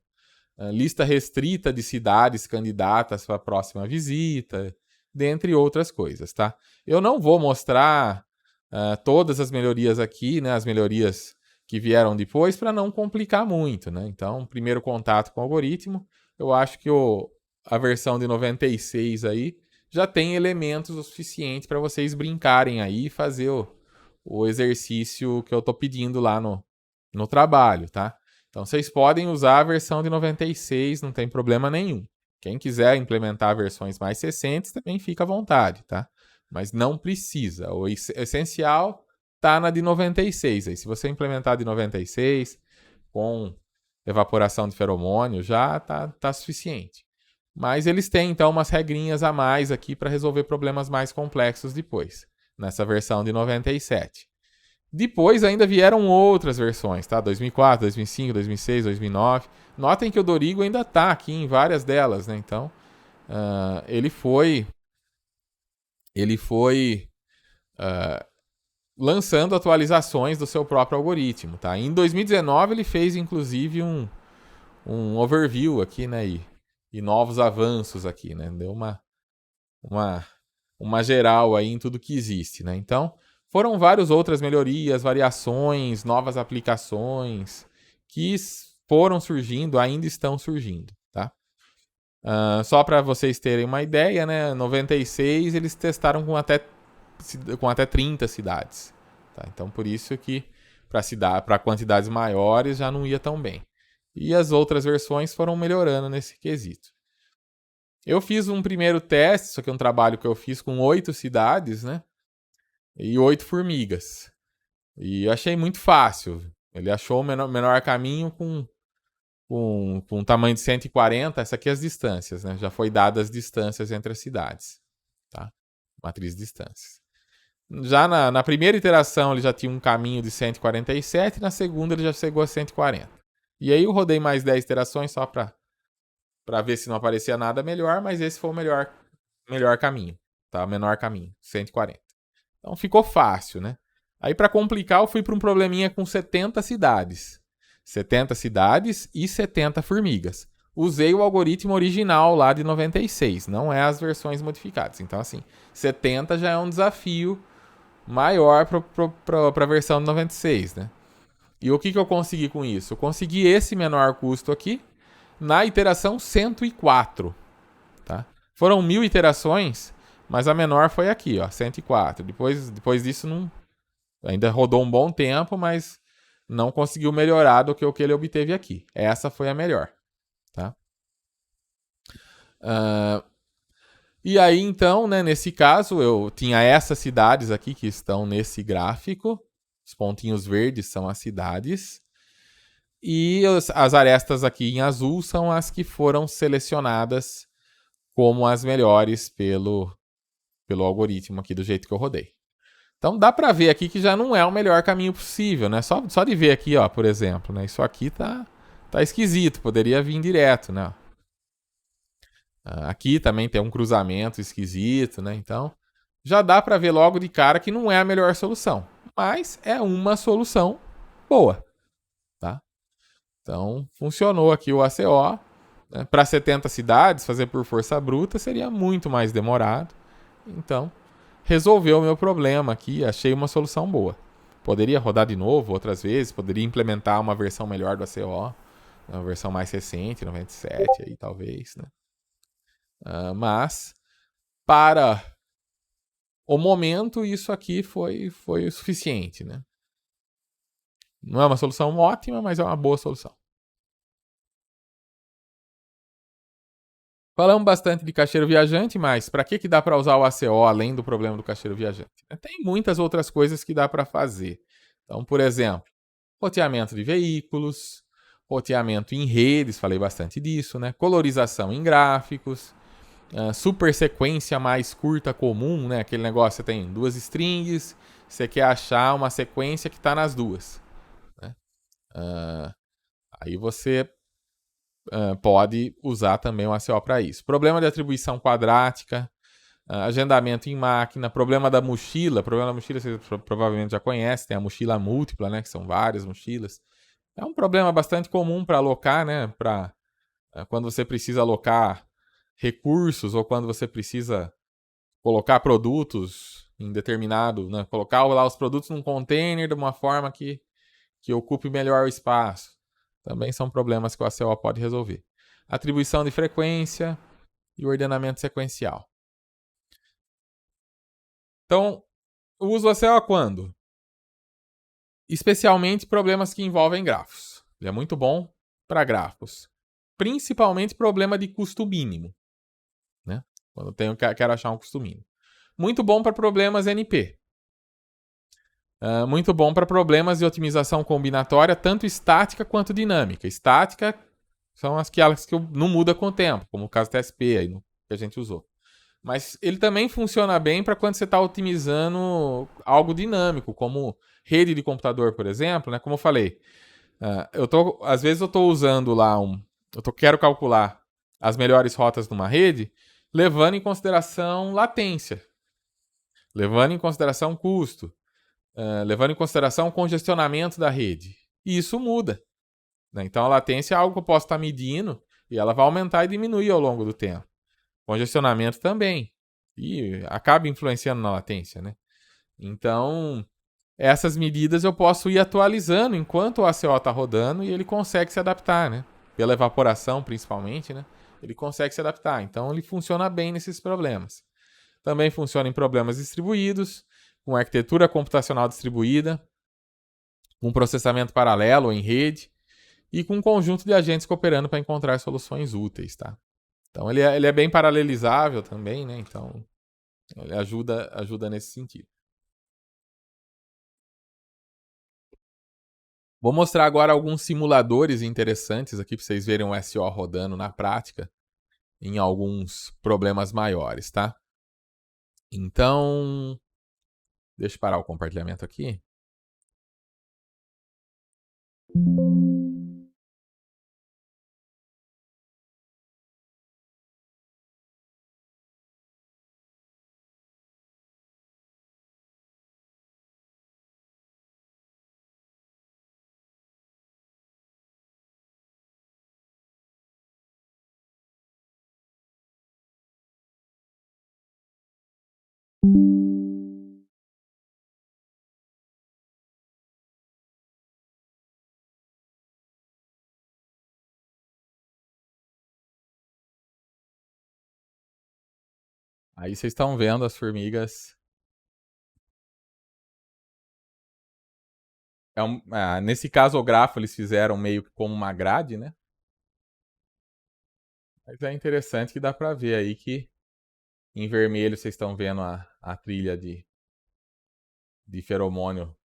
lista restrita de cidades candidatas para a próxima visita, dentre outras coisas. Tá? Eu não vou mostrar todas as melhorias aqui, né, as melhorias que vieram depois, para não complicar muito. Né? Então, primeiro contato com o algoritmo, eu acho que a versão de 96 aí já tem elementos o suficiente para vocês brincarem aí e fazer o exercício que eu estou pedindo lá no trabalho, tá? Então, vocês podem usar a versão de 96, não tem problema nenhum. Quem quiser implementar versões mais recentes também fica à vontade, tá? Mas não precisa. O essencial está na de 96. Aí, se você implementar de 96 com evaporação de feromônio, já tá suficiente. Mas eles têm, então, umas regrinhas a mais aqui para resolver problemas mais complexos depois, nessa versão de 97. Depois ainda vieram outras versões, tá? 2004, 2005, 2006, 2009. Notem que o Dorigo ainda está aqui em várias delas, né? Então, ele foi lançando atualizações do seu próprio algoritmo, tá? Em 2019 ele fez inclusive um overview aqui, né? E novos avanços aqui, né? Deu uma geral aí em tudo que existe, né? Então, foram várias outras melhorias, variações, novas aplicações que foram surgindo, ainda estão surgindo, tá? Só para vocês terem uma ideia, né? 96 eles testaram com até 30 cidades. Tá? Então, por isso que para quantidades maiores já não ia tão bem. E as outras versões foram melhorando nesse quesito. Eu fiz um primeiro teste, isso aqui é um trabalho que eu fiz com 8 cidades, né? E 8 formigas. E eu achei muito fácil. Ele achou o menor caminho com um tamanho de 140. Essa aqui é as distâncias, né? Já foi dada as distâncias entre as cidades. Tá? Matriz de distâncias. Já na primeira iteração ele já tinha um caminho de 147, na segunda ele já chegou a 140. E aí eu rodei mais 10 iterações só para ver se não aparecia nada melhor, mas esse foi o melhor caminho, tá? O menor caminho, 140. Então ficou fácil, né? Aí para complicar eu fui para um probleminha com 70 cidades. 70 cidades e 70 formigas. Usei o algoritmo original lá de 96, não é as versões modificadas. Então assim, 70 já é um desafio maior para a versão de 96, né? E o que eu consegui com isso? Eu consegui esse menor custo aqui na iteração 104. Tá? Foram 1000 iterações, Mas a menor foi aqui, ó, 104. Depois disso não, ainda rodou um bom tempo, mas não conseguiu melhorar do que o que ele obteve aqui. Essa foi a melhor, tá? Uh, e aí, então, né, nesse caso, eu tinha essas cidades aqui que estão nesse gráfico. Os pontinhos verdes são as cidades. E as arestas aqui em azul são as que foram selecionadas como as melhores pelo algoritmo aqui do jeito que eu rodei. Então dá para ver aqui que já não é o melhor caminho possível, né? Só de ver aqui, ó, por exemplo, né? Isso aqui tá esquisito, poderia vir direto, né? Aqui também tem um cruzamento esquisito, né? Então já dá para ver logo de cara que não é a melhor solução, mas é uma solução boa, tá? Então funcionou aqui o ACO. Né? Para 70 cidades, fazer por força bruta seria muito mais demorado. Então resolveu o meu problema aqui, achei uma solução boa. Poderia rodar de novo outras vezes, poderia implementar uma versão melhor do ACO, uma versão mais recente, 97 aí talvez, né? Mas para o momento isso aqui foi o suficiente, né? Não é uma solução ótima, mas é uma boa solução. Falamos bastante de caixeiro viajante, mas para que dá para usar o ACO além do problema do caixeiro viajante? Tem muitas outras coisas que dá para fazer. Então, por exemplo, roteamento de veículos, roteamento em redes, falei bastante disso, né? Colorização em gráficos, super sequência mais curta comum, né? Aquele negócio, você tem duas strings, você quer achar uma sequência que está nas duas. Né? Aí você pode usar também o ACO para isso. Problema de atribuição quadrática, agendamento em máquina, problema da mochila você provavelmente já conhece, tem a mochila múltipla, né? Que são várias mochilas. É um problema bastante comum para alocar, né? Para quando você precisa alocar recursos ou quando você precisa colocar produtos em determinado, né? Colocar lá os produtos num container de uma forma que ocupe melhor o espaço. Também são problemas que o ACO pode resolver. Atribuição de frequência e ordenamento sequencial. Então, eu uso o ACO quando? Especialmente problemas que envolvem grafos. Ele é muito bom para grafos. Principalmente problema de custo mínimo. Né? Quando eu quero achar um custo mínimo. Muito bom para problemas NP. Muito bom para problemas de otimização combinatória, tanto estática quanto dinâmica. Estática são aquelas que não muda com o tempo, como o caso TSP aí, que a gente usou. Mas ele também funciona bem para quando você está otimizando algo dinâmico, como rede de computador, por exemplo, né? Como eu falei, às vezes eu estou usando lá quero calcular as melhores rotas numa rede, levando em consideração latência, levando em consideração custo, levando em consideração o congestionamento da rede. E isso muda. Né? Então a latência é algo que eu posso estar medindo e ela vai aumentar e diminuir ao longo do tempo. Congestionamento também. E acaba influenciando na latência. Né? Então, essas medidas eu posso ir atualizando enquanto o ACO está rodando e ele consegue se adaptar. Né? Pela evaporação, principalmente, né? Ele consegue se adaptar. Então, ele funciona bem nesses problemas. Também funciona em problemas distribuídos, com arquitetura computacional distribuída, com processamento paralelo em rede e com um conjunto de agentes cooperando para encontrar soluções úteis, tá? Então ele é bem paralelizável também, né? Então ele ajuda nesse sentido. Vou mostrar agora alguns simuladores interessantes aqui para vocês verem o SO rodando na prática em alguns problemas maiores, tá? Então, deixa eu parar o compartilhamento aqui. Aí vocês estão vendo as formigas. Nesse casografo eles fizeram meio que como uma grade, né? Mas é interessante que dá pra ver aí que em vermelho vocês estão vendo a trilha de feromônio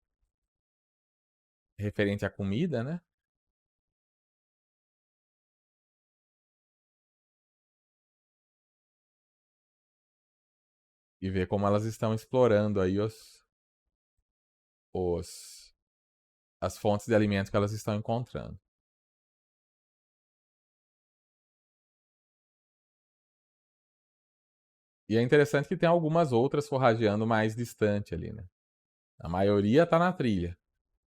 referente à comida, né? E ver como elas estão explorando aí os, as fontes de alimento que elas estão encontrando. E é interessante que tem algumas outras forrageando mais distante ali, né? A maioria tá na trilha,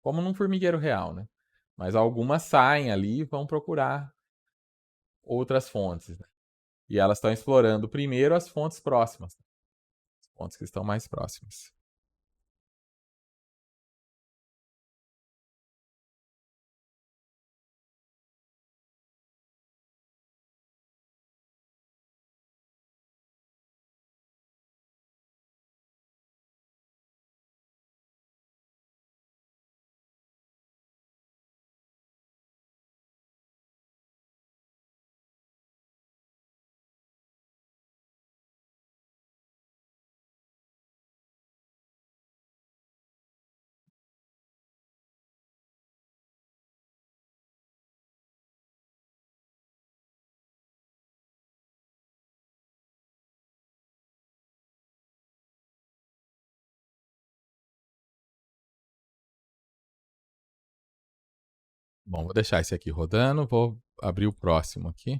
como num formigueiro real, né? Mas algumas saem ali e vão procurar outras fontes, né? E elas estão explorando primeiro as fontes próximas, as fontes que estão mais próximas. Bom, vou deixar esse aqui rodando, vou abrir o próximo aqui.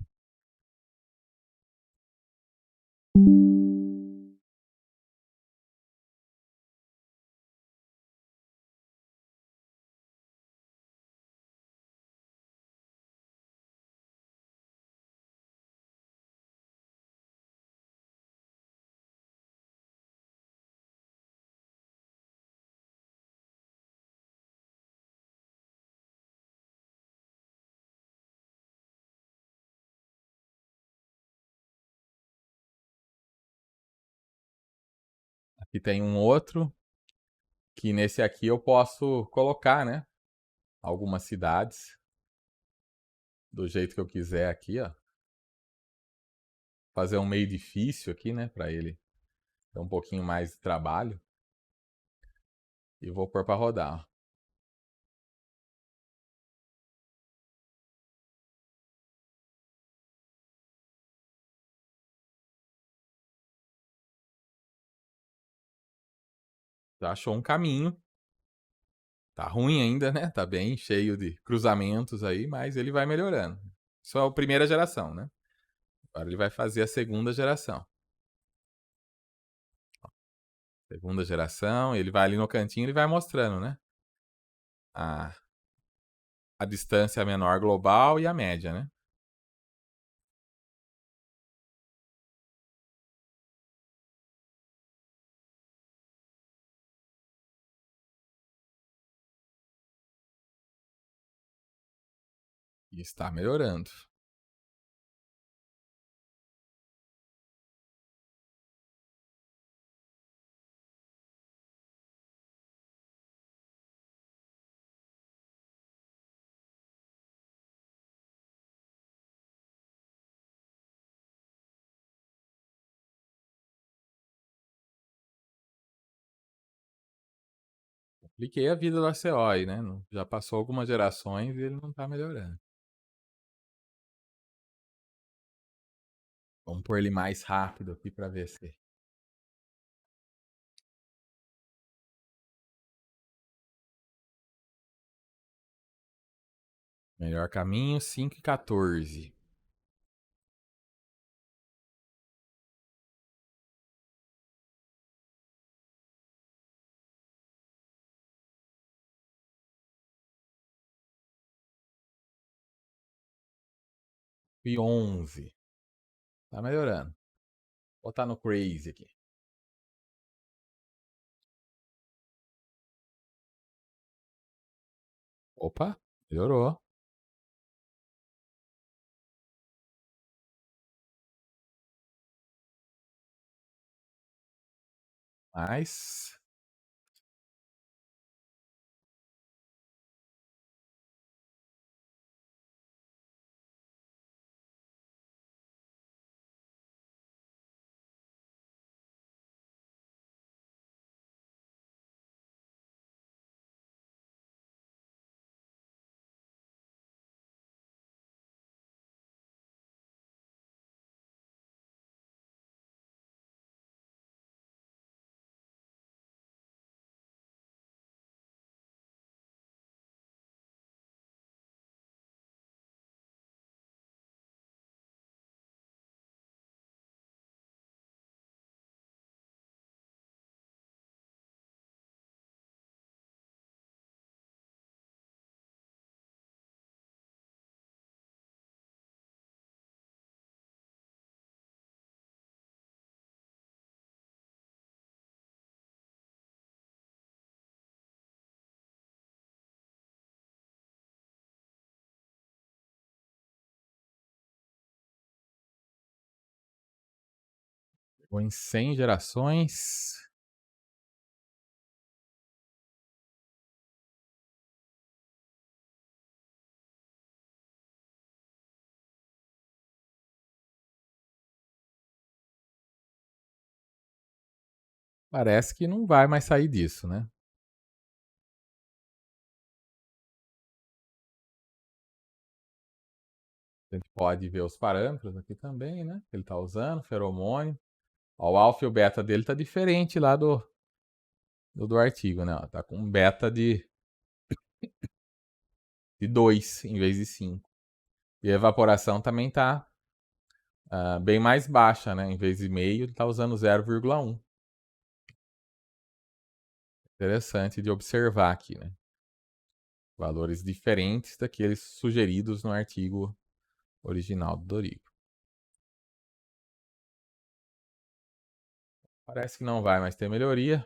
Aqui tem um outro, que nesse aqui eu posso colocar, né? Algumas cidades do jeito que eu quiser aqui, ó. Fazer um meio difícil aqui, né? Pra ele ter um pouquinho mais de trabalho. E vou pôr pra rodar, ó. Já achou um caminho. Tá ruim ainda, né? Tá bem cheio de cruzamentos aí, mas ele vai melhorando. Isso é a primeira geração, né? Agora ele vai fazer a segunda geração. Segunda geração, ele vai ali no cantinho e vai mostrando, né? A, a distância menor global e a média, né? E está melhorando. Compliquei a vida do ACO aí, né? Já passou algumas gerações e ele não tá melhorando. Vamos pôr ele mais rápido aqui pra ver se. Melhor caminho, 5 e 14. E 11. Tá melhorando. Vou botar no Crazy aqui. Opa, melhorou. Mas chegou em 100 gerações. Parece que não vai mais sair disso, né? A gente pode ver os parâmetros aqui também, né? Que ele está usando, feromônio. Ó, o alfa e o beta dele tá diferente lá do artigo, né? Ó, tá com um beta de 2 em vez de 5. E a evaporação também tá bem mais baixa, né? Em vez de meio, ele tá usando 0,1. Interessante de observar aqui, né? Valores diferentes daqueles sugeridos no artigo original do Dorigo. Parece que não vai mais ter melhoria.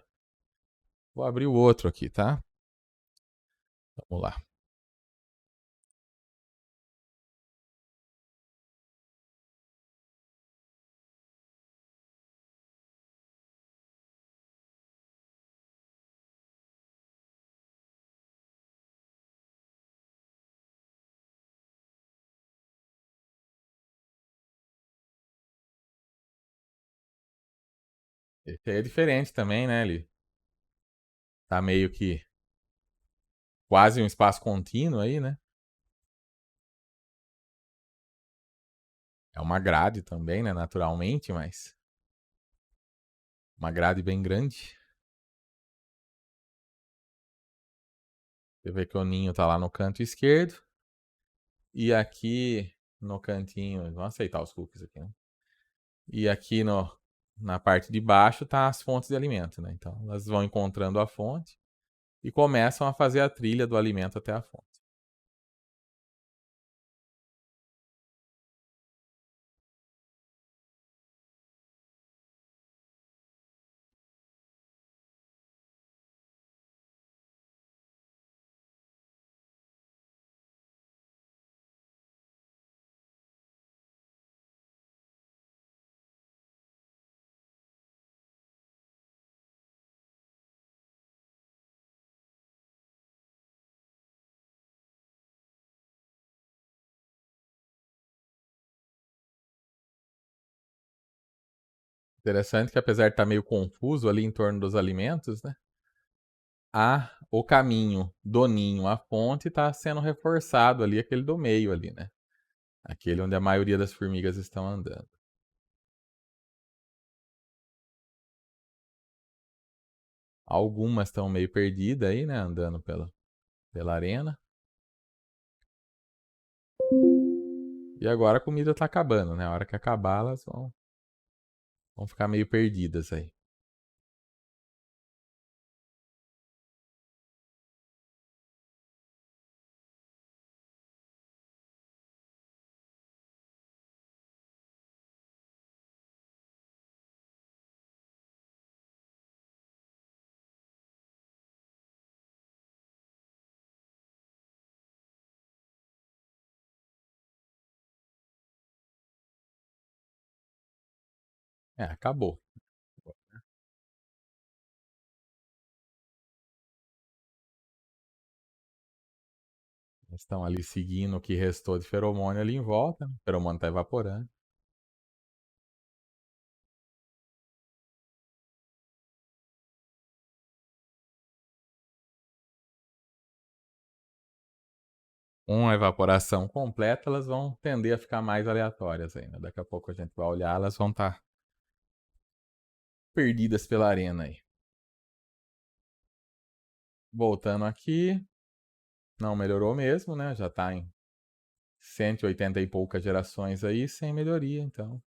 Vou abrir o outro aqui, tá? Vamos lá. Esse aí é diferente também, né? Ele tá meio que quase um espaço contínuo aí, né? É uma grade também, né? Naturalmente, mas uma grade bem grande. Você vê que o ninho tá lá no canto esquerdo. E aqui no cantinho. Vamos aceitar os cookies aqui, né? E aqui na parte de baixo tá as fontes de alimento, né? Então elas vão encontrando a fonte e começam a fazer a trilha do alimento até a fonte. Interessante que apesar de estar meio confuso ali em torno dos alimentos, né? O caminho do ninho à fonte está sendo reforçado ali, aquele do meio ali, né? Aquele onde a maioria das formigas estão andando. Algumas estão meio perdidas aí, né? Andando pela arena. E agora a comida tá acabando, né? A hora que acabar, elas vão ficar meio perdidas aí. É, acabou. Estão ali seguindo o que restou de feromônio ali em volta, né? O feromônio está evaporando. Com a evaporação completa, elas vão tender a ficar mais aleatórias ainda. Daqui a pouco a gente vai olhar, elas vão estar perdidas pela arena aí. Voltando aqui, não melhorou mesmo, né? Já está em 180 e poucas gerações aí sem melhoria, então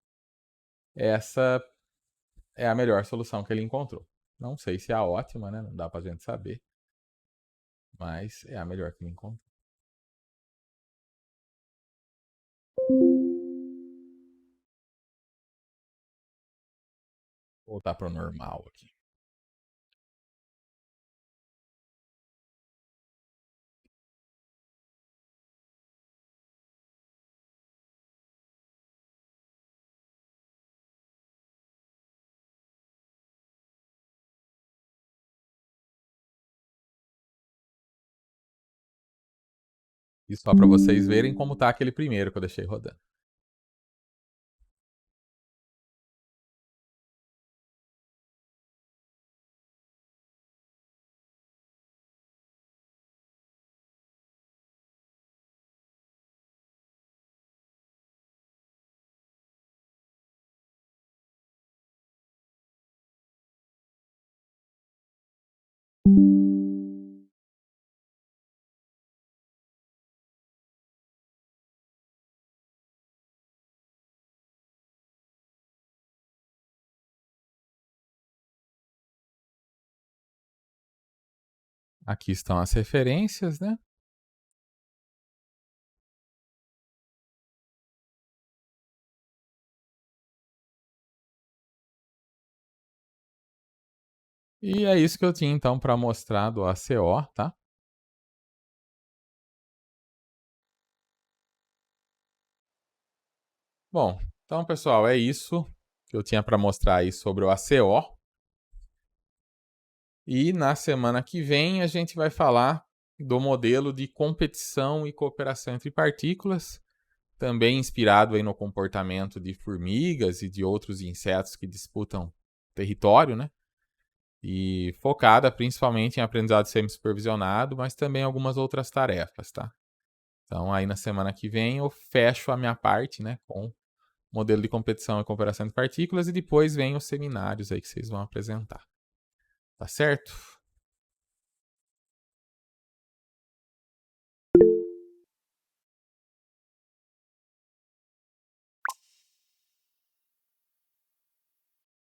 essa é a melhor solução que ele encontrou. Não sei se é a ótima, né? Não dá pra gente saber, mas é a melhor que ele encontrou. Voltar pro normal aqui. E só para vocês verem como tá aquele primeiro que eu deixei rodando. Aqui estão as referências, né? E é isso que eu tinha então para mostrar do ACO, tá? Bom, então pessoal, é isso que eu tinha para mostrar aí sobre o ACO. E na semana que vem a gente vai falar do modelo de competição e cooperação entre partículas, também inspirado aí no comportamento de formigas e de outros insetos que disputam território, né? E focada principalmente em aprendizado semi-supervisionado, mas também algumas outras tarefas, tá? Então aí na semana que vem eu fecho a minha parte, né, com modelo de competição e cooperação de partículas e depois vem os seminários aí que vocês vão apresentar. Tá certo?